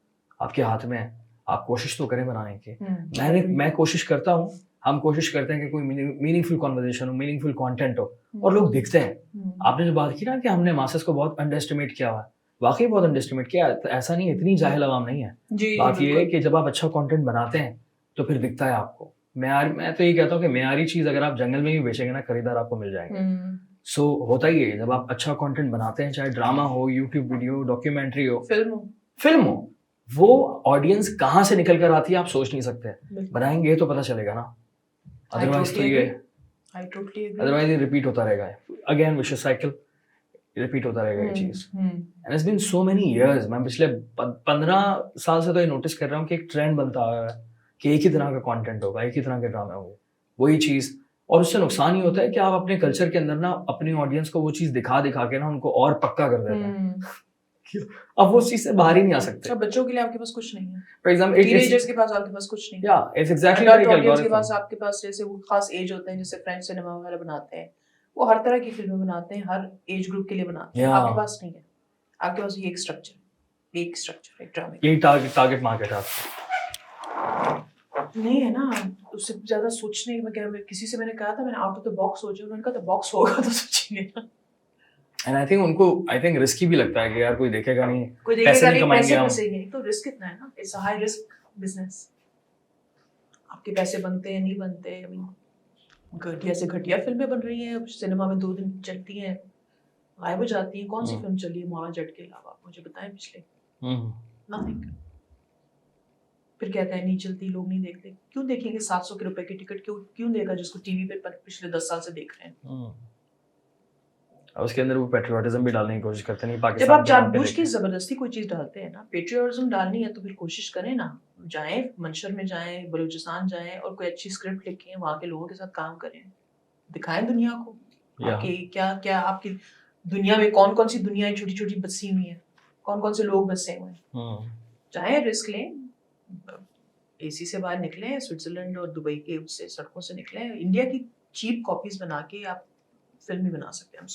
आपके हाथ में है, आप कोशिश तो करें बनाने की। मैं कोशिश करता हूँ, हम कोशिश करते हैं कि कोई मीनिंगफुल कॉन्वर्सेशन हो, मीनिंगफुल कंटेंट हो, और लोग देखते हैं। आपने जो बात की ना कि हमने मासेस को बहुत अंडर एस्टिमेट किया हुआ है, वाकई बहुत अंडर एस्टिमेट किया, ऐसा नहीं है, इतनी जाहिल आवाम नहीं है। बात ये है कि जब आप अच्छा कंटेंट बनाते हैं तो फिर दिखता है आपको। मैं तो ये कहता हूँ कि मेयारी चीज़ अगर आप जंगल में भी बेचेंगे ना, खरीदार आपको मिल जाएंगे। सो होता ही है, जब आप अच्छा कंटेंट बनाते हैं, चाहे ड्रामा हो, यूट्यूब वीडियो, डॉक्यूमेंट्री हो, फिल्म हो, वो ऑडियंस कहाँ से निकल कर आती है आप सोच नहीं सकते। बनाएंगे तो पता चलेगा ना, अदरवाइज तो ये अदरवाइज ये रिपीट होता रहेगा, अगेन विशियस साइकिल, रिपीट होता रहेगा ये चीज। And it's been so many years, मैं पिछले 15 साल से तो ये नोटिस कर रहा हूँ कि एक ट्रेंड बनता आ रहा है कि एक ही तरह का कंटेंट होगा, एक ही तरह के ड्रामे होंगे, वही चीज। और उससे नुकसान ही होता है कि आप अपने कल्चर के अंदर ना अपनी ऑडियंस को वो चीज दिखा के ना उनको और पक्का कर देते हैं। अब वो चीज से बाहर ही नहीं आ सकते। बच्चों के लिए आपके पास कुछ नहीं है, फॉर एग्जांपल टीनेजर्स के पास आपके पास कुछ नहीं है। या इट्स एग्जैक्टली लाइक ऑडियंस के पास आपके पास जैसे वो खास एज होते हैं, जैसे फ्रेंच सिनेमा वगैरह बनाते हैं, वो हर तरह की फिल्में बनाते हैं, हर एज ग्रुप के लिए बनाते हैं। आपके पास नहीं है, आपके पास ये एक स्ट्रक्चर एक ड्रामे, यही टारगेट मार्केट है आपका नहीं है ना। उससे ज्यादा सोचने में क्या, किसी से मैंने कहा था, मैंने आउट ऑफ द बॉक्स सोचा, उन्होंने कहा था बॉक्स होगा तो सोचेंगे ना। एंड आई थिंक रिस्की भी लगता है कि यार कोई देखेगा नहीं, कोई देखेगा नहीं, पैसे फंसेंगे, तो रिस्क कितना है ना। It's a high risk business. आपके पैसे बनते हैं, नहीं बनते, आई मीन घटिया से घटिया फिल्में बन रही हैं सिनेमा में, 2 दिन चलती हैं, गायब हो जाती हैं। कौन सी फिल्म चली है मोहम्मद जट के अलावा, मुझे बताएं पिछले? नथिंग। फिर कहते हैं नहीं चलती, लोग नहीं देखते। क्यों देखेंगे? 700 रुपए की टिकट क्यों देगा जिसको टीवी पे पिछले 10 साल से देख रहे हैं? उसके अंदर वो पेट्रियोटिज्म भी डालने की कोशिश करते नहीं पाकिस्तान। जब आप जानबूझ के जबरदस्ती कोई चीज डालते हैं ना, पेट्रियोटिज्म डालनी है तो फिर कोशिश करें ना, जाएं मंशर में, जाएं बलूचिस्तान जाएं और कोई अच्छी स्क्रिप्ट लिखें, वहाँ के लोगों के साथ काम करें, दिखाएं दुनिया को आपकी क्या आपकी दुनिया में कौन कौन सी दुनियाएं छोटी छोटी बसी हुई हैं, कौन कौन से लोग बसे हुए हैं। चाहे रिस्क लें, एसी से बाहर निकलें, स्विट्जरलैंड और दुबई के उससे सड़कों से निकलें। इंडिया की चीप कॉपीज बना के आप फिल्म भी बना सकते हैं।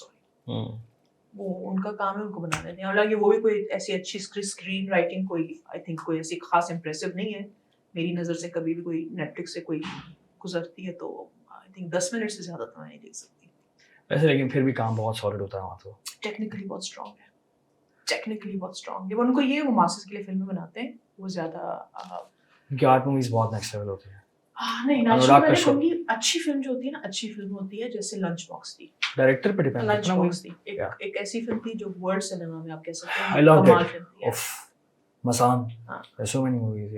वो उनका काम है, उनको बनाने दें। हालांकि वो भी कोई ऐसी अच्छी स्क्रीन राइटिंग कोई ऐसी खास इंप्रेसिव नहीं है मेरी नज़र से। कभी भी कोई नेटफ्लिक्स से कोई गुजरती है तो आई थिंक 10 मिनट से ज़्यादा तो मैं नहीं देख सकती वैसे, लेकिन फिर भी काम बहुत सॉलिड होता है वहाँ तो। टेक्निकली बहुत स्ट्रॉन्ग है, जब उनको ये वो मासेस के लिए फिल्में बनाते हैं, वो ज़्यादा उनकी आर्ट मूवीज बहुत नेक्स्ट लेवल होती है। नहीं, उनकी अच्छी फिल्म जो होती है ना, अच्छी फिल्म होती है जैसे लंच बॉक्स थी, डायरेक्टर पे डिपेंड लंच बॉक्स थी, एक ऐसी फिल्म थी जो वर्ल्ड सिनेमा में आप कह सकते हैं कमाल फिल्म थी। मसान, there's so many movies,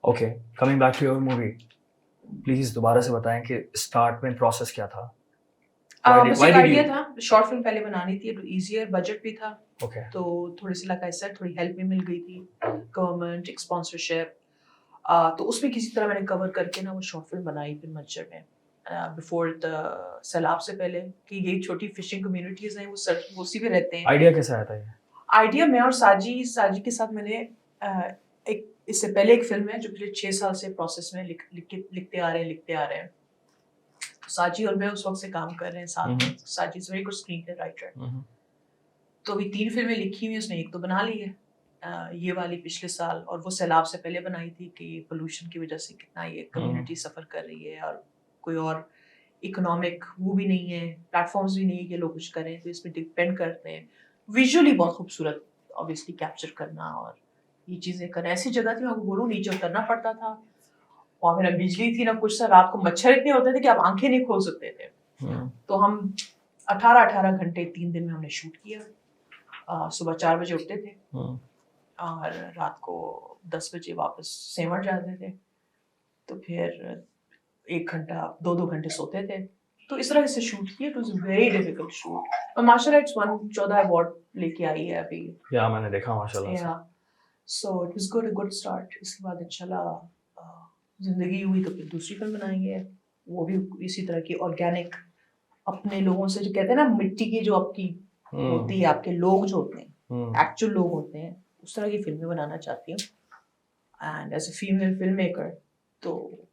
okay, coming back to your movie, please दोबारा से बताएं कि स्टार्ट में प्रोसेस क्या था। आइडिया था, शॉर्ट फिल्म पहले बनानी थी, इजियर बजट भी था, तो थोड़ी सी लाइक ऐसा थोड़ी हेल्प भी मिल गई थी, गवर्नमेंट एक स्पॉन्सरशिप, तो उसमें किसी तरह मैंने कवर करके ना वो शॉर्ट फिल्म बनाई फिर मच्छर में, बिफोर द सैलाब से पहले, कि ये छोटी फिशिंग कम्युनिटीज हैं, वो उसी में रहते हैं। आइडिया कैसे आया था ये? आइडिया मैं और साजी के साथ मैंने एक इससे पहले एक फिल्म है जो पिछले 6 साल से प्रोसेस में लिखते आ रहे हैं, साजी और मैं उस वक्त से काम कर रहे हैं साथ में। साजी is very good screen play writer, तो अभी 3 फिल्में लिखी हुई, उसने एक तो बना ली है, ये वाली पिछले साल, और वो सैलाब से पहले बनाई थी कि पोल्यूशन की वजह से कितना ये कम्युनिटी सफ़र कर रही है, और कोई और इकोनॉमिक वो भी नहीं है, प्लेटफॉर्म्स भी नहीं है कि लोग कुछ करें, तो इसमें डिपेंड करते हैं। विजुअली बहुत खूबसूरत ऑब्वियसली कैप्चर करना और ये चीज़ें करना। ऐसी जगह थी, मैं आपको बोलूँ, नीचे उतरना पड़ता था, और मेरा बिजली थी ना कुछ था, रात को मच्छर इतने होते थे कि आप आंखें नहीं खोल सकते थे। तो हम 18 घंटे 3 दिन में हमने शूट किया। सुबह 4 बजे उठते थे और रात को 10 बजे वापस सेमर जाते थे, तो फिर 1 घंटा 2 घंटे सोते थे। तो इस तरह से शूट किया। It was very difficult shoot, और माशाल्लाह इट्स वन 14 अवार्ड लेके आई है अभी। या मैंने देखा माशाल्लाह से। So it was good start. इसके बाद इंशाल्लाह जिंदगी हुई तो फिर दूसरी फिल्म बनाएंगे, वो भी इसी तरह की ऑर्गेनिक, अपने लोगों से, जो कहते हैं ना मिट्टी की जो आपकी होती है, आपके लोग जो होते हैं एक्चुअल लोग होते हैं, उस तरह की फिल्में बनाना चाहती हूँ। And as a female film maker तो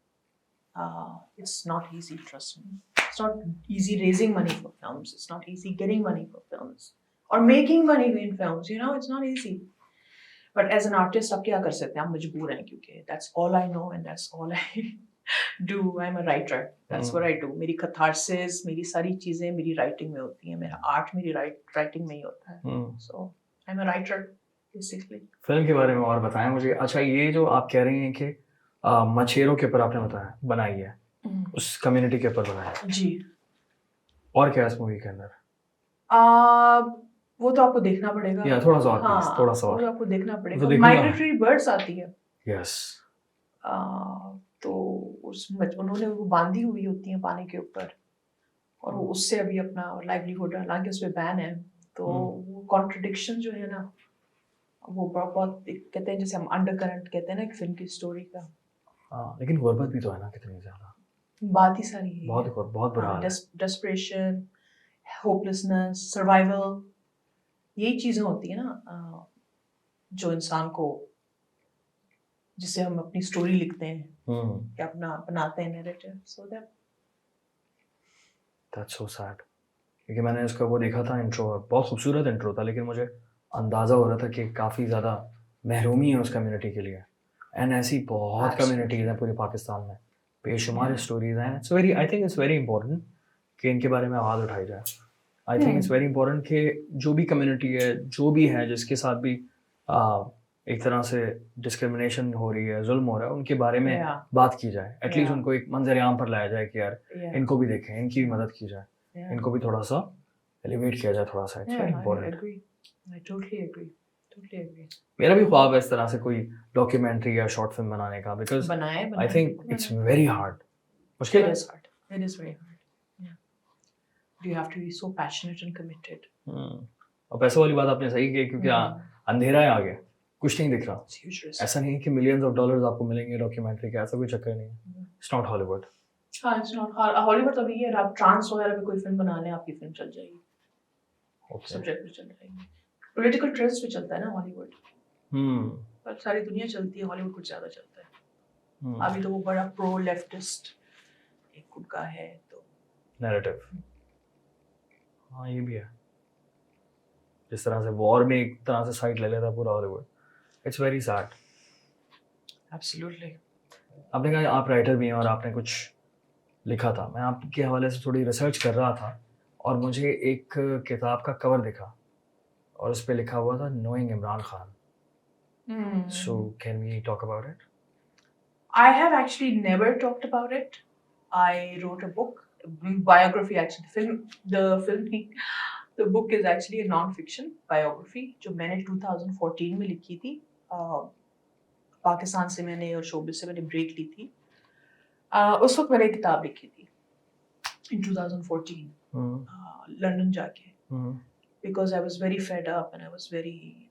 it's not easy, trust me. It's not easy raising money for films. It's not easy getting money for films or making money in films. You know, it's not easy. But as an artist, आप क्या कर सकते हैं? आप मजबूर हैं, क्योंकि that's all I know and that's all I do. I'm a writer. That's what I do. मेरी catharsis, मेरी सारी चीजें मेरी writing में होती हैं. मेरा art मेरी writing में ही होता है. So I'm a writer basically. Film के बारे में और बताएं मुझे। अच्छा, ये जो आप कह रही हैं कि मछेरों के ऊपर आपने बताया बनाई है, उस कम्युनिटी के ऊपर बनाया है जी, और क्या इस मूवी के अंदर? वो तो आपको देखना पड़ेगा। या थोड़ा सा और हाँ, please, थोड़ा सा और। वो तो आपको देखना पड़ेगा। तो देखूंगा। माइग्रेटरी बर्ड्स आती है। यस। तो उन्होंने वो बांधी हुई होती हैं पानी के ऊपर, और वो उससे अभी अपना लाइवलीहुड, हालांकि उसमें बैन है, तो वो कॉन्ट्रडिक्शन जो है ना, वो बहुत कहते हैं, जैसे हम अंडरकरंट कहते हैं ना एक फिल्म की स्टोरी का। लेकिन गुर्बत भी तो है ना कितनी ज्यादा। बात ही सारी है, बहुत बुरा हाल है। डेस्परेशन, होपलेसनेस, सर्वाइवल, यही चीजें होती है ना जो इंसान को, जिसे हम अपनी स्टोरी लिखते हैं या अपना बनाते हैं narrative. So that's so sad, क्योंकि मैंने इसका वो देखा था इंट्रो, बहुत खूबसूरत इंट्रो था, लेकिन मुझे अंदाज़ा हो रहा था कि काफ़ी ज़्यादा महरूमी है उस कम्युनिटी के लिए। एंड ऐसी बहुत कम्युनिटीज़ हैं पूरे पाकिस्तान में, बेशुमार स्टोरीज हैं। It's very, I think it's very important कि इनके बारे में आवाज़ उठाई जाए। आई थिंक इट्स वेरी इंपॉर्टेंट कि जो भी कम्युनिटी है, जो भी है, जिसके साथ भी एक तरह से डिस्क्रिमिनेशन हो रही है, जुल्म हो रहा है, उनके बारे में बात की जाए। एटलीस्ट उनको एक मंजर आम पर लाया जाए कि यार इनको भी देखें, इनकी भी मदद की जाए, इनको भी थोड़ा सा एलिवेट किया जाए थोड़ा सा। It's very important. I totally agree. मेरा भी ख्वाब है इस तरह से कोई डॉक्यूमेंट्री या शॉर्ट फिल्म बनाने का, because I think it's very hard. मुश्किल है। It is very hard. Yeah. You have to be so passionate and committed. और पैसों वाली बात आपने सही की, क्योंकि अंधेरा है आगे, कुछ नहीं दिख रहा। ऐसा नहीं है कि मिलियंस ऑफ डॉलर्स आपको मिलेंगे डॉक्यूमेंट्री का, ऐसा कोई चक्कर नहीं है। It's not Hollywood. हाँ, इट्स नॉट हॉलीवुड। तो अभी ये आप ट्रांस वगैरह पे कोई फिल्म बना लें, आपकी फिल्म चल जाएगी। सब्जेक्ट पे चल जाएगी। पॉलिटिकल ट्रेंड्स पे चलता है ना हॉलीवुड। पर सारी दुनिया चलती है, हॉलीवुड कुछ ज्यादा चलता है। अभी तो वो बड़ा प्रो लेफ्टिस्ट एक उनका है तो नैरेटिव। हाँ, ये भी है। जिस तरह से वॉर में एक तरह से साइड ले लेता पूरा Hollywood. It's very sad. Absolutely. आपने कहा आप राइटर भी हैं और आपने कुछ लिखा था। मैं आपके हवाले से थोड़ी रिसर्च कर रहा था और मुझे एक किताब का कवर दिखा और उस पे लिखा हुआ था knowing Imran Khan. So can we talk about it? I have actually never talked about it. I wrote a book, biography actually. The book is actually a non-fiction biography जो मैंने 2014 में लिखी थी। पाकिस्तान से मैंने और शोबिज से मैंने ब्रेक ली थी। उस वक्त मैंने एक किताब लिखी थी in 2014 लंदन जाके, because I was very fed up and I was very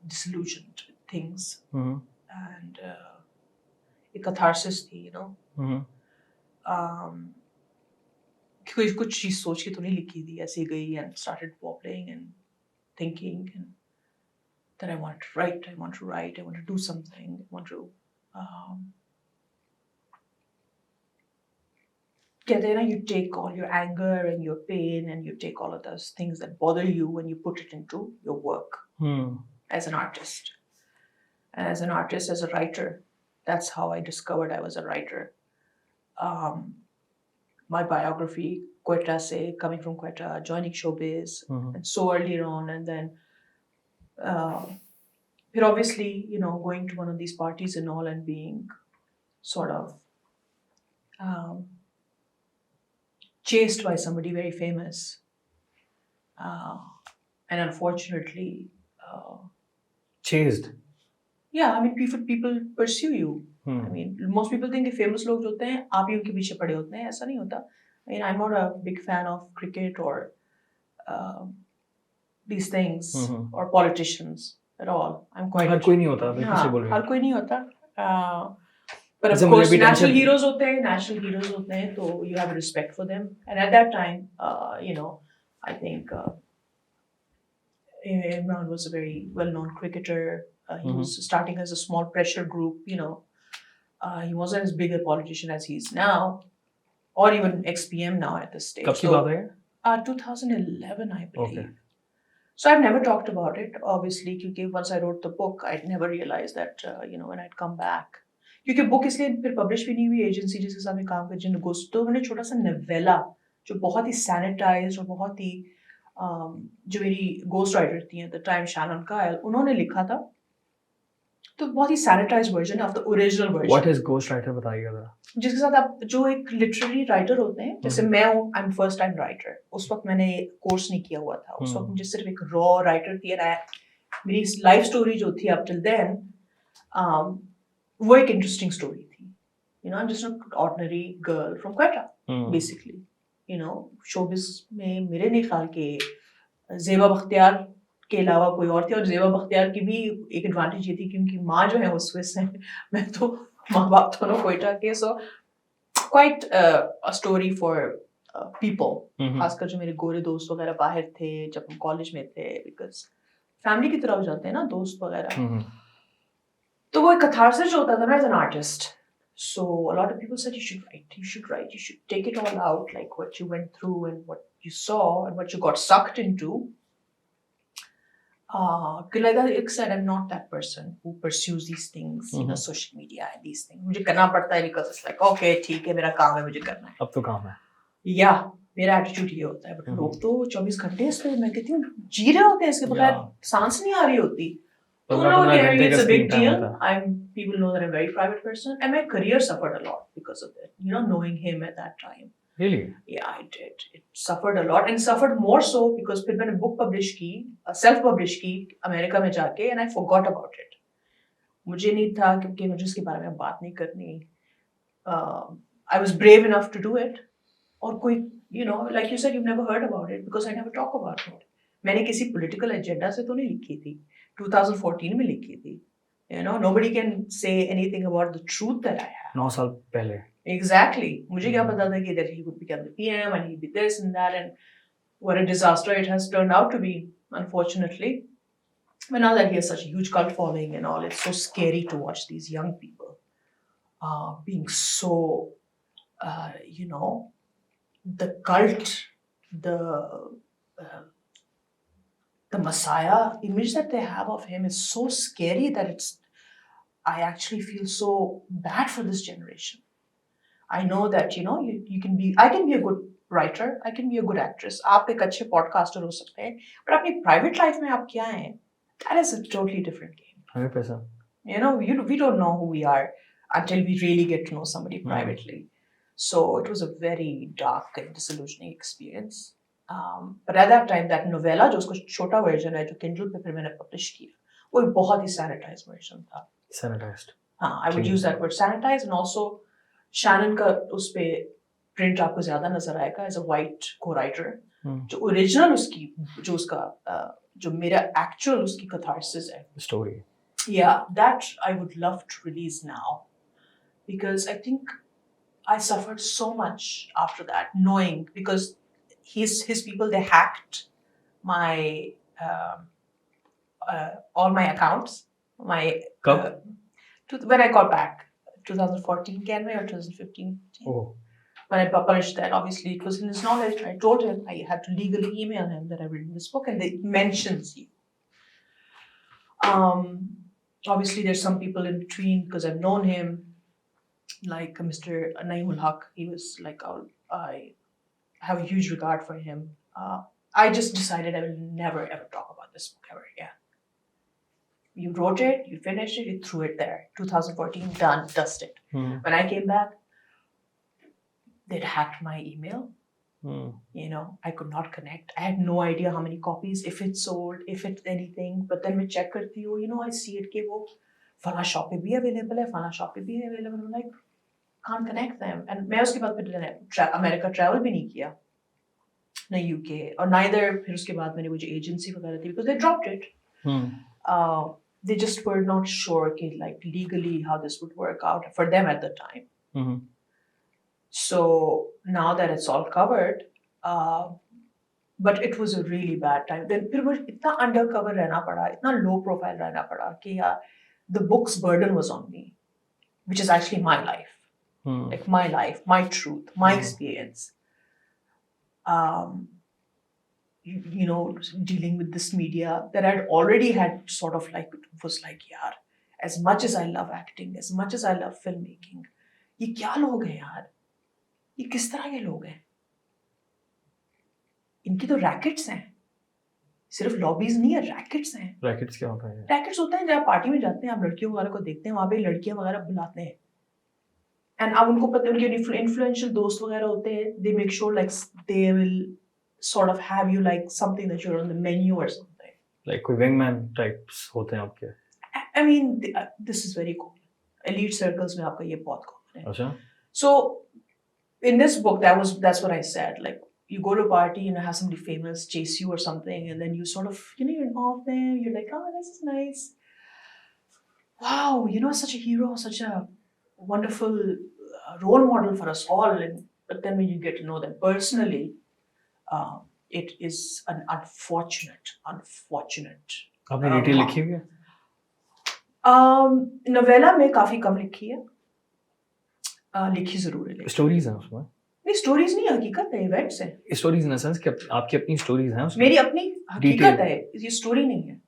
disillusioned with things and एक catharsis थी, you know. कुछ चीज सोच के तो नहीं लिखी थी, ऐसे गई and started wobbling and thinking and that I want to write, I want to do something, I want to कहते हैं ना, you take all your anger and your pain and you take all of those things that bother you and you put it into your work as an artist. And as an artist, as a writer, that's how I discovered I was a writer. My biography, Quetta say, coming from Quetta, joining Showbiz, and so earlier on, and then but obviously, going to one of these parties and all and being sort of chased by somebody very famous. And unfortunately... Chased? Yeah, I mean, people pursue you. I mean, most people think कि famous लोग जो होते हैं, आप ही उनके पीछे पड़े होते हैं. ऐसा नहीं होता. I mean, I'm not a big fan of cricket or these things or politicians at all. I'm quite... हर कोई नहीं होता, बिल्कुल सही बोल रहे हैं. हर कोई नहीं होता. But of course, national heroes होते हैं, तो you have respect for them. And at that time, I think Imran was a very well-known cricketer. He was starting as a small pressure group, he wasn't as big a politician as he is now, or even ex-PM now at this stage. कब की बात है? 2011, I believe. Okay. So I've never talked about it, obviously, because once I wrote the book, I'd never realized that, when I'd come back. क्योंकि book इसलिए फिर publish भी नहीं हुई, agency जिसके साथ मैं काम कर जिन गोस्ट, तो मैंने छोटा सा novella जो बहुत ही sanitized और बहुत ही जो मेरी ghost writer थी at the time, Shannon Kyle, उन्होंने लिखा था, तो बहुत ही sanitized version of the original version. What is ghostwriter बताइएगा जरा. जिसके साथ आप जो एक literary writer होते हैं, जैसे मैं हूँ, I'm first time writer. उस वक्त मैंने कोर्स नहीं किया हुआ था. उस वक्त मुझे सिर्फ एक raw writer थी, and मेरी life story जो थी up till then, वो एक interesting story थी. I'm just an ordinary girl from Quetta, basically. Showbiz में मेरे नहीं ख्याल के ज़ेबा बख्तियार के अलावा कोई और थी, और ज़ेबा बख्तियार की भी एक एडवांटेज ये थी कि उनकी माँ जो है वो स्विस है, मैं तो माँ बाप दोनों क्वेटा के. So quite a story for people, खासकर जो मेरे गोरे दोस्त वगैरह बाहर थे जब हम कॉलेज में थे, because फैमिली की तरफ जाते हैं ना दोस्त वगैरह. तो वो एक catharsis जो होता था ना as an artist. So a lot of people said you should write, you should take it all out, like what you went through and what you saw and what you got sucked into. Like I said, I'm not that person who pursues these things, social media and these things. मुझे करना पड़ता है because it's like, okay, ठीक है, मेरा काम है, मुझे करना है. अब तो काम है. Yeah, मेरा attitude ये होता है. But लोग तो 24 घंटे इस पे, मैं कहती हूँ, जी रहे होते हैं इसके बगैर सांस नहीं आ रही होती. It's a big deal. People know that I'm a very private person, and my career suffered a lot because of it. Knowing him at that time. Really? Yeah, I did. It suffered a lot, and suffered more so because फिर मैंने book publish की, self-publish की अमेरिका में जाके, and I forgot about it. मुझे नहीं था क्योंकि मुझे इसके बारे में बात नहीं करनी. I was brave enough to do it. और कोई, like you said, you've never heard about it because I never talk about it. मैंने किसी political agenda से तो नहीं लिखी थी. 2014 में लिखी थी. Nobody can say anything about the truth that I have. 9 साल पहले. Exactly. मुझे क्या पता था कि that he would become the PM and he'd be this and that, and what a disaster it has turned out to be, unfortunately. But now that he has such a huge cult following and all, it's so scary to watch these young people being so, the cult, the Messiah image that they have of him is so scary that I actually feel so bad for this generation. I know that, I can be a good writer, I can be a good actress. आप एक अच्छे podcaster हो सकते हैं, but अपनी private life में आप क्या हैं? That is a totally different game. 100%. We don't know who we are until we really get to know somebody privately. So it was a very dark and disillusioning experience. But at that time, that novella, जो उसका छोटा version है, जो Kindle पे फिर मैंने publish किया, वो एक बहुत ही sanitized version था. Sanitized. हाँ, I would use that word sanitized, and also Shannon का उस पे print आपको ज़्यादा नजर आएगा as a white co-writer. जो original उसकी, जो मेरा actual उसकी catharsis है. Story. Yeah, that I would love to release now, because I think I suffered so much after that, knowing because his people, they hacked my all my accounts. When I got back, 2014 can we or 2015? Oh. when I published that, obviously it was in his knowledge. I told him I had to legally email him that I've written this book, and it mentions you. Obviously, there's some people in between because I've known him, like Mr. Naeemul Haq. He was like, I have a huge regard for him. I just decided I will never ever talk about this book ever again. You wrote it, you finished it, you threw it there. 2014, done, dusted. When I came back, they'd hacked my email. You know, I could not connect. I had no idea how many copies, if it sold, if it's anything. But then we check करती हूँ, you know, I see it कि वो फला shop पे भी available है, फला shop पे भी available. I'm like, can't connect them. And मैं उसके बाद फिर अमेरिका travel भी नहीं किया, ना UK, और neither फिर उसके बाद मैंने वो जो agency वगैरह थी, because they dropped it. They just were not sure कि like legally how this would work out for them at the time. So now that it's all covered, but it was a really bad time. Then फिर मुझे इतना undercover रहना पड़ा, इतना low profile रहना पड़ा कि यार, the book's burden was on me, which is actually my life, like my life, my truth, my experience. You know, dealing with this media that I'd already had sort of like, was like, yaar, as much as I love acting, as much as I love filmmaking, ये क्या लोग हैं यार? ये किस तरह के लोग हैं? इनकी तो रैकेट्स हैं, सिर्फ लॉबीज नहीं है, रैकेट्स हैं. रैकेट्स क्या होता है? रैकेट्स होता है जब आप पार्टी में जाते हैं, आप लड़कियों वगैरह को देखते हैं, वहाँ पे लड़कियां वगैरह बुलाते हैं, एंड अब उनको पता है, उनके इन्फ्लुएंशियल दोस्त वगैरह होते हैं, they make sure like they will sort of have you like something that you're on the menu or something. Like कोई wingman types होते हैं आपके? I mean, this is very common. Elite circles में आपका ये बहुत common है. अच्छा. So in this book, that's what I said. Like, you go to a party and have somebody famous chase you or something, and then you sort of, you know, you're involved there. You're like, oh, this is nice. Wow, you know, such a hero, such a wonderful role model for us all. But then when you get to know them personally, it is an unfortunate. आपने डिटेल लिखी हुई है? नोवेला में काफी कम लिखी है, लिखी जरूर है. स्टोरीज हैं उसमें? नहीं, स्टोरीज नहीं, हकीकत है, इवेंट्स हैं. स्टोरीज इन द सेंस कि आपकी अपनी स्टोरीज हैं उसमें? मेरी अपनी हकीकत है, ये स्टोरी नहीं है.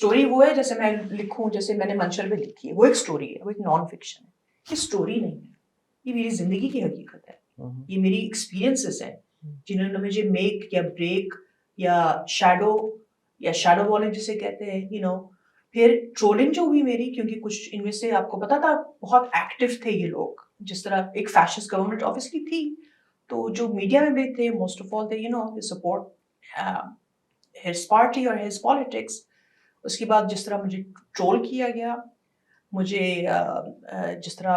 स्टोरी वो है जैसे मैं लिखूं, जैसे मैंने मंशर पे लिखी है, वो एक स्टोरी है, वो एक नॉन फिक्शन है. ये स्टोरी नहीं है, ये मेरी जिंदगी की हकीकत है. ये मेरी एक्सपीरियंसेस हैं जिन्होंने मुझे मेक या ब्रेक या शैडो बॉलिंग जिसे कहते हैं, यू नो. फिर ट्रोलिंग जो हुई मेरी, क्योंकि कुछ इनमें से आपको पता था बहुत एक्टिव थे ये लोग, जिस तरह एक फैशिस्ट गवर्नमेंट ऑब्वियसली थी, तो जो मीडिया में भी थे, most of all they, you know, they support his party और हिज पॉलिटिक्स. उसके बाद जिस तरह मुझे ट्रोल किया गया, मुझे जिस तरह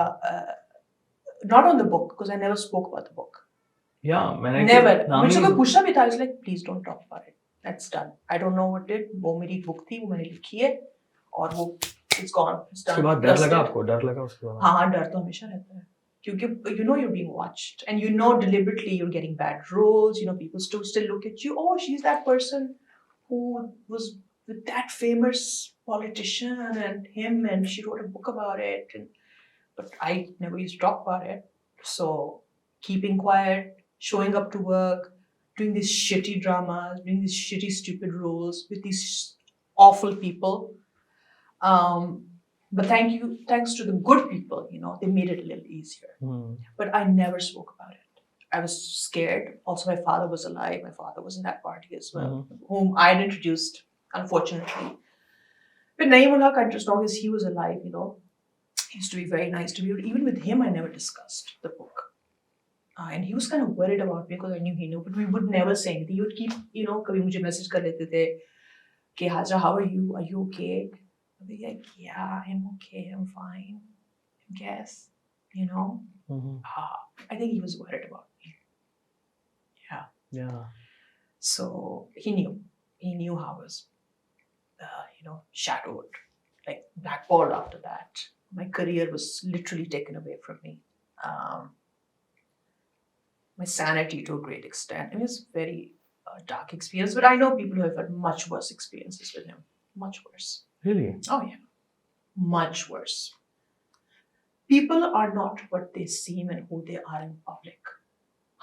not on the book, because I never spoke about the book. Yeah, never. मुझे कोई पूछा भी था, I was like, please don't talk about it. That's done. I don't know what it. वो मेरी बुक थी, वो मैंने लिखी है, और वो it's gone. It's done. उसके बाद डर लगा आपको? डर लगा उसके बाद? हाँ, डर तो हमेशा रहता है, क्योंकि you know you're being watched, and you know deliberately you're getting bad roles. You know, people still look at you. Oh, she's that person who was with that famous politician and him, and she wrote a book about it. But I never used to talk about it. So keeping quiet, showing up to work, doing these shitty dramas, doing these shitty, stupid roles with these awful people. But thanks to the good people, you know, they made it a little easier. But I never spoke about it. I was scared. Also, my father was alive. My father was in that party as well, whom I had introduced, unfortunately. But Naeemul Haq, as long as he was alive, you know, he used to be very nice to me. But even with him, I never discussed the book. And he was kind of worried about me because I knew he knew. But we would never say anything. He would keep, you know, kabhi mujhe message kar lete the, "Ke Hajra, how are you? Are you okay?" I'd be like, "Yeah, I'm okay. I'm fine. I guess." You know? I think he was worried about me. Yeah. So he knew. He knew how I was, you know, shadowed, like blackballed after that. My career was literally taken away from me. My sanity to a great extent. It was a very dark experience, but I know people who have had much worse experiences with him. Much worse. Really? Oh, yeah. Much worse. People are not what they seem and who they are in public.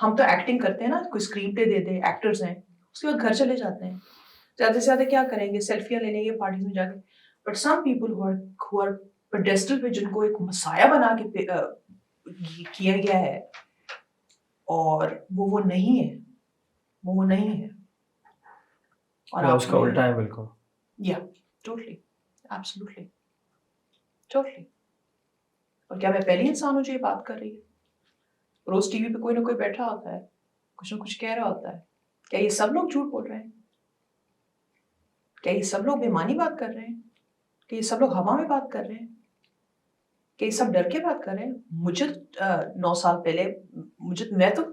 हम तो एक्टिंग करते हैं ना, कोई स्क्रीन पे दे दे, एक्टर्स हैं, उसके बाद घर चले जाते हैं, ज़्यादा से ज़्यादा क्या करेंगे, सेल्फियाँ ले लेंगे पार्टीज में जाके। But some people who are pedestal पे, जिनको एक मसाया बना के किया गया है, और वो नहीं है, वो नहीं है। और या उसका उल्टा है बिल्कुल। या टोटली, एब्सोल्युटली, टोटली। और क्या मैं पहली इंसान हूँ जो ये बात कर रही है? रोज टीवी पे कोई ना कोई बैठा होता है, कुछ ना कुछ कह रहा होता है। क्या ये सब लोग झूठ बोल रहे हैं? क्या ये सब लोग बेमानी बात कर रहे हैं? क्या ये सब लोग हवा में बात कर रहे हैं? क्या ये सब डर के बात कर रहे हैं? मुझे 9 साल पहले, मैं तो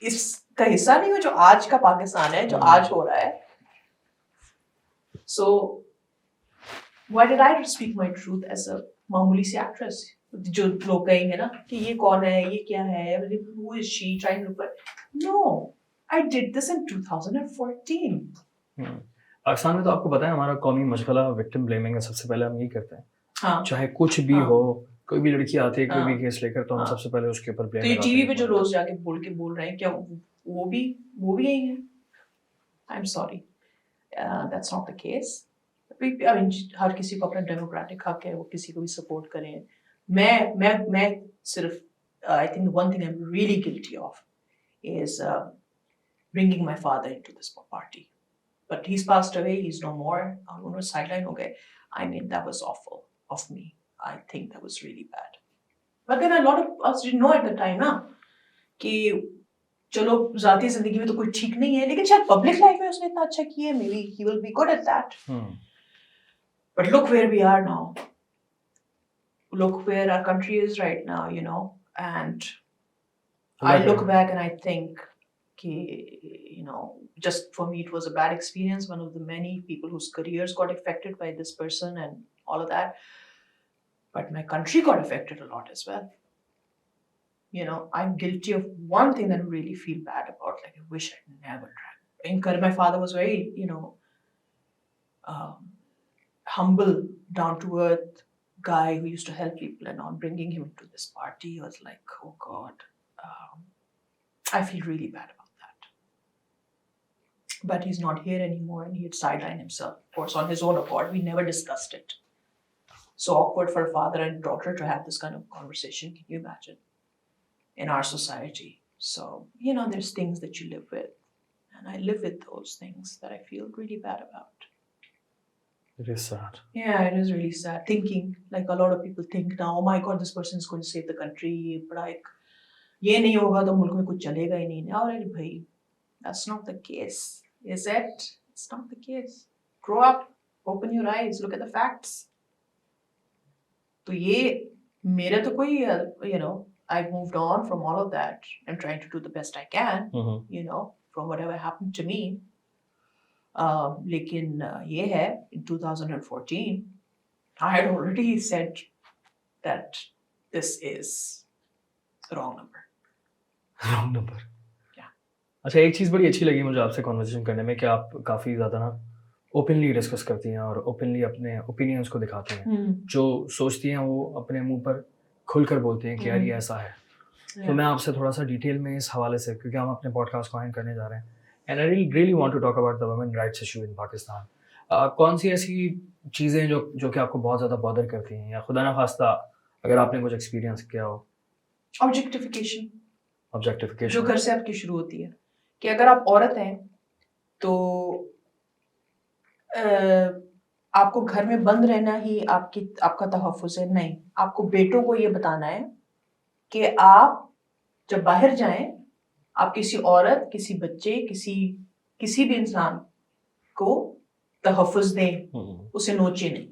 इसका हिस्सा नहीं हूँ जो आज का पाकिस्तान है, जो आज हो रहा है। So why did I speak my truth as a मामूली सी एक्ट्रेस? जो लोग कहेंगे ना कि ये कौन है, ये क्या है, who is she trying to look like? No, I did this in 2014. Pakistan में तो आपको पता है हमारा कौमी मशगला विक्टिम ब्लेमिंग है, सबसे पहले हम यही करते हैं। हाँ, चाहे कुछ भी हो, कोई भी लड़की आती है, कोई भी हाँ, केस लेकर, तो हम सबसे पहले उसके ऊपर ब्लेम तो ये लगाते टीवी हैं। पे जो रोज जाके बोल रहे हैं, क्या वो भी यही है? I'm sorry, that's not the case. I mean, हर किसी को अपना डेमोक्रेटिक हक है, वो किसी को भी सपोर्ट करें। मैं सिर्फ I think the one thing I'm really guilty of is bringing my father into this party. But he's passed away, he's no more. उन्होंने sideline हो गए. I mean, that was awful of me. I think that was really bad. But then a lot of us didn't know at the time ना कि चलो ज़ाती ज़िंदगी में तो कोई ठीक नहीं है, लेकिन शायद पब्लिक लाइफ में उसने इतना अच्छा किया है, maybe he will be good at that. But look where we are now. Look where our country is right now, you know. And I look back and I think, you know, just for me it was a bad experience. One of the many people whose careers got affected by this person and all of that. But my country got affected a lot as well. You know, I'm guilty of one thing that I really feel bad about. Like, I wish I'd never tried. My father was very, you know, humble, down to earth guy who used to help people, and on bringing him into this party was like, oh God, I feel really bad about that. But he's not here anymore, and he had sidelined himself, of course, on his own accord. We never discussed it. So awkward for a father and daughter to have this kind of conversation. Can you imagine? In our society. So, you know, there's things that you live with, and I live with those things that I feel really bad about. It is sad. Yeah, it is really sad. Thinking, like a lot of people think now, oh my God, this person is going to save the country. But ये नहीं होगा तो मुल्क में कुछ चलेगा ही नहीं। अरे भाई, that's not the case, is it? It's not the case. Grow up, open your eyes, look at the facts. तो ये मेरा तो कोई, you know, I've moved on from all of that. I'm trying to do the best I can, you know, from whatever happened to me. लेकिन ये है, in 2014, I had already said that this is the wrong number. Wrong number. Yeah. अच्छा, एक चीज़ बड़ी अच्छी लगी मुझे आपसे कॉन्वर्सेशन करने में कि आप काफ़ी ज़्यादा ना ओपनली डिस्कस करती हैं और ओपनली अपने ओपिनियंस को दिखाती हैं। जो सोचती हैं वो अपने मुंह पर खुलकर बोलती हैं कि यार ये ऐसा है। तो मैं आपसे थोड़ा सा डिटेल में इस हवाले से, क्योंकि हम अपने पॉडकास्ट को एंड करने जा रहे हैं, and I really want to talk about the women rights issue in Pakistan. कौन सी ऐसी चीज़ें जो कि आपको बहुत ज़्यादा बॉदर करती हैं, या खुदा ना खास्ता अगर आपने कुछ एक्सपीरियंस किया हो? ऑब्जेक्टिफिकेशन जो घर से आपकी शुरू होती है कि अगर आप औरत हैं तो आपको घर में बंद रहना ही आपका तहफ़्फ़ुज़ है। नहीं, आपको बेटों को ये बताना है कि आप जब बाहर जाएं, आप किसी औरत, किसी बच्चे, किसी भी इंसान को तहफ़्फ़ुज़ दें, उसे नोचे नहीं।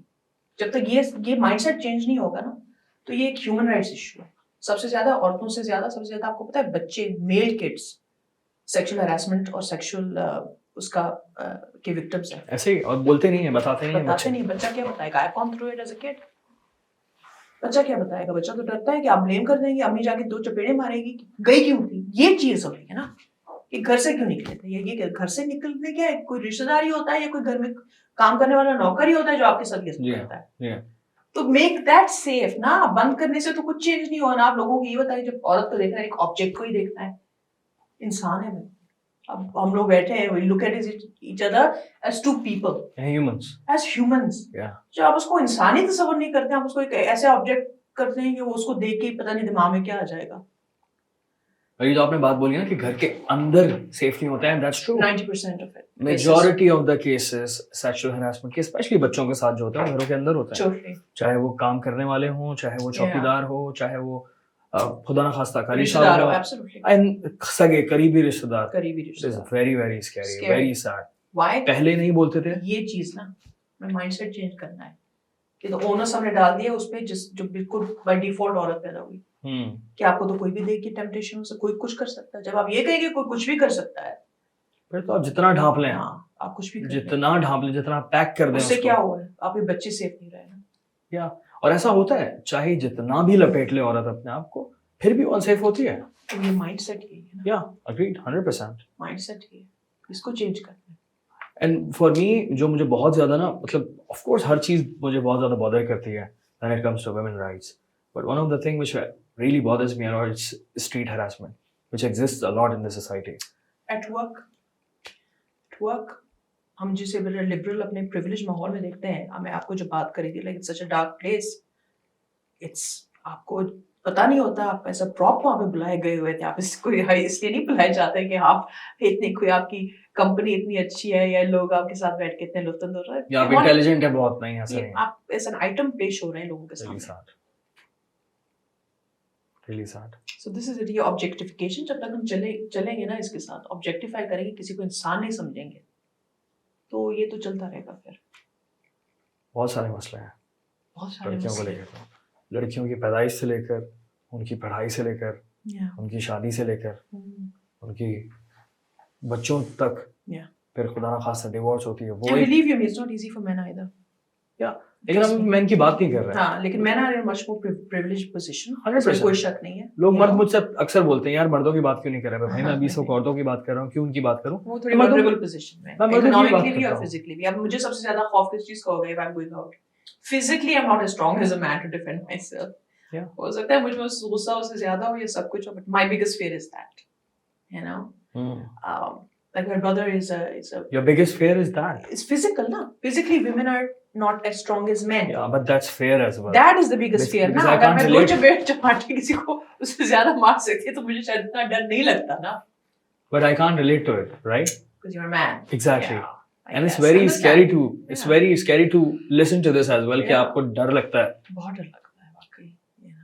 जब तक ये माइंडसेट चेंज नहीं होगा ना, तो ये एक ह्यूमन राइट्स इशू है। सबसे ज़्यादा औरतों से ज़्यादा, सबसे ज़्यादा आपको पता है, बच्चे, मेल किड्स सेक्सुअल हैरेसमेंट और सेक्सुअल के विक्टिम्स हैं। ऐसे ही, और बोलते नहीं है, बताते नहीं। बच्चा क्या बताएगा? I gone through it as a kid. बच्चा क्या बताएगा? बच्चा तो डरता है कि आप ब्लेम कर देंगे, अम्मी जाके 2 चपेड़े मारेगी, गई क्यों थी? ये चीज हो रही है ना कि घर से क्यों निकले थे? ये घर से निकलने क्या है? कोई रिश्तेदार ही होता है या कोई घर में काम करने वाला नौकर ही होता है जो आपके साथ ये सब करता है? तो मेक दैट सेफ ना। बंद करने से तो कुछ चेंज नहीं होगा ना। आप लोगों को ये बताइए, जब औरत को देखना है, एक ऑब्जेक्ट को ही देखना है, इंसान है भाई. अब हम लोग बैठे हैं, we look at each other as two people, humans. as humans. Yeah. जो आप उसको इंसान ही तस्वर नहीं करते, आप उसको एक ऐसे ऑब्जेक्ट करते हैं कि वो उसको देख के पता नहीं दिमाग में क्या आ जाएगा. और ये जो आपने बात बोली ना कि घर के अंदर सेफ नहीं होता है, that's true. 90% of it. Majority of the cases sexual harassment के, especially बच्चों के साथ जो होता है घरों के अंदर होता है. Totally. चाहे वो काम करने वाले हों, चाहे वो चौकीदार हो, चाहे वो खुदा ना खास्ता खाली रिश्तेदार हो. Absolutely. and सगे करीबी रिश्तेदार. करीबी This is रिश्तेदार. very very scary, very sad. Why? पहले नहीं बोलते थे. ये चीज ना, मैं माइंडसेट चेंज करना है. कि तो ओनर्स हमने डाल दिया उस पे जो बिल्कुल बाय डिफॉल्ट औरत पैदा हुई. कि आपको तो कोई भी देख के टेम्पटेशन से कोई कुछ कर सकता है. जब आप ये कहेंगे कोई कुछ भी कर सकता है, फिर तो आप जितना ढांप लें, आप कुछ भी कर जितना ढांप लें, जितना पैक कर दें, उससे क्या हुआ है? आपके बच्चे सेफ नहीं रहे ना. या और ऐसा होता है, चाहे जितना भी लपेट ले औरत अपने आप को, फिर भी अनसेफ होती है. तो ये माइंडसेट ही है ना. या अग्रीड 100%. माइंडसेट ही है, इसको चेंज करना है. एंड फॉर मी जो मुझे बहुत ज्यादा ना, मतलब ऑफ कोर्स हर चीज मुझे बहुत ज्यादा बॉदर करती है when it comes to women rights, but one of the thing which really bothers me a lot is street harassment, which exists a lot in the society. At work, हम जिसे लिबरल अपने प्रिविलेज माहौल में देखते हैं, मैं आपको जो बात करी थी, like it's such a dark place. It's आपको पता नहीं होता, आप ऐसा प्रॉप वहाँ पे बुलाए गए हुए थे. आप इसको इसलिए नहीं बुलाए जाते कि आप इतनी कोई आपकी कंपनी इतनी अच्छी है या लोग आपके साथ बैठ के इतने लुत्फ रहे हैं या आप इंटेलिजेंट है बहुत, नहीं ऐसा नहीं. आप ऐसा आइटम पेश हो रहे हैं लोगों के सामने. Really sad. So this is ये objectification. जब तक हम चलेंगे ना इसके साथ, objectify करेंगे, किसी को इंसान नहीं समझेंगे, तो ये तो चलता रहेगा. फिर बहुत सारे मसले हैं, बहुत सारे लड़कियों को लेकर, लड़कियों की पैदाइश से लेकर, उनकी पढ़ाई से लेकर, उनकी शादी से लेकर, उनकी बच्चों तक, फिर खुदा ना खासा डिवोर्स होती है. वो believe you me, it's not easy for men either. लेकिन हम मेन की बात नहीं कर रहे हैं. हाँ, लेकिन man are in much more privileged position. 100% कोई शक नहीं है. लोग मर्द मुझसे अक्सर बोलते हैं, यार मर्दों की बात क्यों नहीं कर रहे? भाई मैं 20 औरतों की बात कर रहा हूँ, क्यों उनकी बात करूँ? वो थोड़ी वल्नरेबल पोजीशन में, इकोनॉमिकली भी और फिजिकली भी. अब मुझे सबसे ज्यादा खौफ किस चीज का होगा? If I am going out physically, I am not as strong as a man to defend myself. हो सकता है मुझ में गुस्सा उससे ज्यादा हो या सब कुछ हो, but my biggest fear is that, you know. Like my brother is a. Your biggest fear is that? It's physical, na. Physically, women are not as strong as men. Yeah, but that's fear as well. That is the biggest fear, na. अगर मैं दो चपेट चपाटे किसी को उससे ज़्यादा मार सकती है, तो मुझे शायद इतना डर नहीं लगता ना. But I can't relate to it, right? Because you're a man. Exactly. Yeah, and it's very scary to. It's very scary to listen to this as well. कि आपको डर लगता है. बहुत डर लगता है वाकई.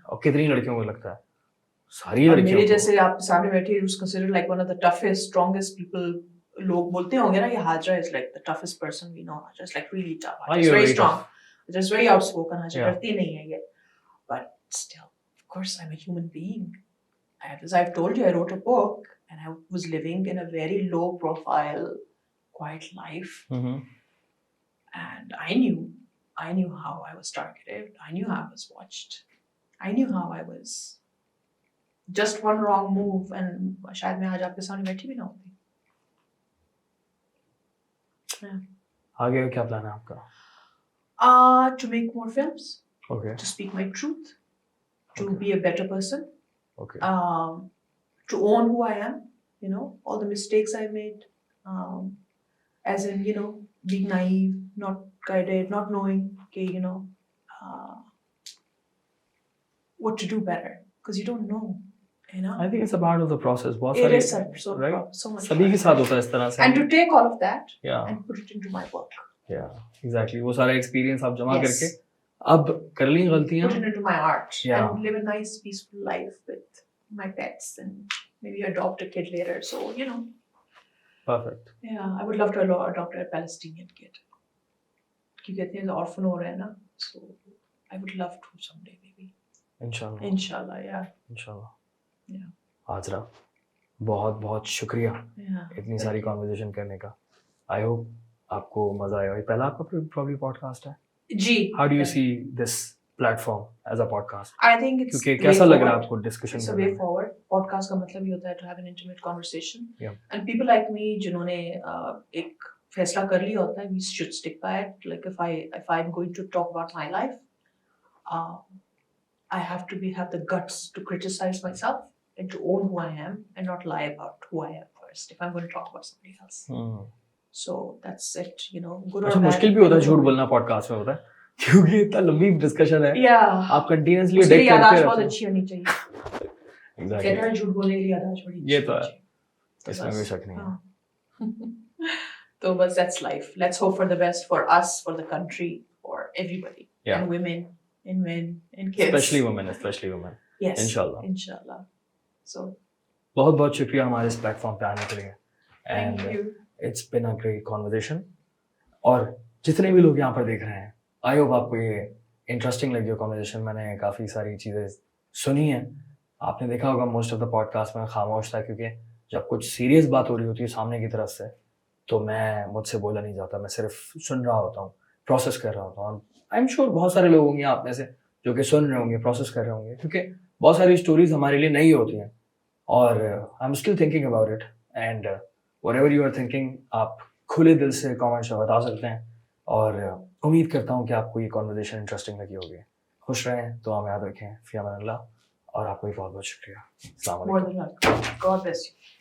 और कितनी लड़कियों को लगता है? सारी लड़कियों मेरे जैसे आप सामने बैठे हैं, considered like one of the toughest, strongest people. लोग बोलते होंगे ना, ये Hazra is like the toughest person we know. Just like really tough. Just very strong. Just very outspoken. Hazra डरती नहीं है ये. But still, of course, I'm a human being. As I've told you, I wrote a book and I was living in a very low profile, quiet life. And I knew how I was targeted. I knew how I was watched. I knew how I was. Just one wrong move and शायद मैं आज आपके सामने बैठी भी ना होती. आगे क्या प्लान है आपका? To make more films. Okay. To speak my truth. To be a better person. Okay. To own who I am. You know, all the mistakes I made. As in, you know, being naive, not guided, not knowing, okay, you know, what to do better, because you don't know. You know? I think it's a part of the process. It is so much. सभी के साथ होता है इस तरह से. And to take all of that and put it into my work. Yeah, exactly. वो सारा experience आप जमा करके अब कर ली गलतियाँ. Put it into my art and live a nice, peaceful life with my pets and maybe adopt a kid later. So you know. Perfect. Yeah, I would love to adopt a Palestinian kid. क्योंकि इतने orphan हो रहे हैं ना, so I would love to someday maybe. Inshallah, yeah. Inshallah. Hazra, बहुत बहुत शुक्रिया इतनी सारी कॉन्वर्सेशन करने का. आई होप आपको मजा आया. पहला आपका प्रॉब्ली पॉडकास्ट है जी. How do you see this platform as a podcast? I think it's क्योंकि कैसा लग रहा है आपको डिस्कशन करना? Way forward. पॉडकास्ट का मतलब ही होता है to have an intimate conversation and people like me जिन्होंने एक फैसला कर लिया होता है, we should stick by it. Like if I am going to talk about my life, I have to have the guts to criticize myself and to own who I am and not lie about who I am first if I'm going to talk about somebody else. So that's it, you know. Good or अच्छा, bad. मुश्किल भी होता है झूठ बोलना पॉडकास्ट में, होता है क्योंकि इतना लंबी डिस्कशन है. Yeah. आप कंटिन्यूअसली उसके लिए एडिक्ट करते याददाश्त रहते बहुत हो. अच्छी होनी चाहिए. एग्जैक्टली. कहते हैं झूठ बोलने के लिए याददाश्त बड़ी अच्छी ये तो होनी है. चाहिए. इसमें कोई शक नहीं है. हाँ. तो बस that's life. Let's hope for the best for us, for the country, for everybody. Yeah. And women, and men, and kids. Especially women. Yes. Inshallah. So. बहुत बहुत शुक्रिया हमारे इस प्लेटफॉर्म पे आने के लिए. Thank you. It's been a great conversation. और जितने भी लोग यहाँ पर देख रहे हैं, आई होप आपको ये इंटरेस्टिंग लगी हो कॉन्वर्जेशन. मैंने काफ़ी सारी चीज़ें सुनी हैं. आपने देखा होगा मोस्ट ऑफ द पॉडकास्ट में खामोश था, क्योंकि जब कुछ सीरियस बात हो रही होती है सामने की तरफ से तो मुझसे बोला नहीं जाता. मैं सिर्फ सुन रहा होता हूँ, प्रोसेस कर रहा होता हूँ. आई एम श्योर बहुत सारे लोग होंगे आप में से जो कि सुन रहे होंगे, प्रोसेस कर रहे होंगे, क्योंकि बहुत सारी स्टोरीज हमारे लिए नई होती हैं. और I am still thinking about it. And whatever you are thinking, आप खुले दिल से कमेंट्स में बता सकते हैं. और उम्मीद करता हूँ कि आपको ये कॉन्वर्जेशन इंटरेस्टिंग लगी होगी. खुश रहें, तो हम याद रखें. फ़ी अमान अल्लाह. और आपको भी बहुत बहुत शुक्रिया. अस्सलाम वालेकुम. More than welcome. God bless you.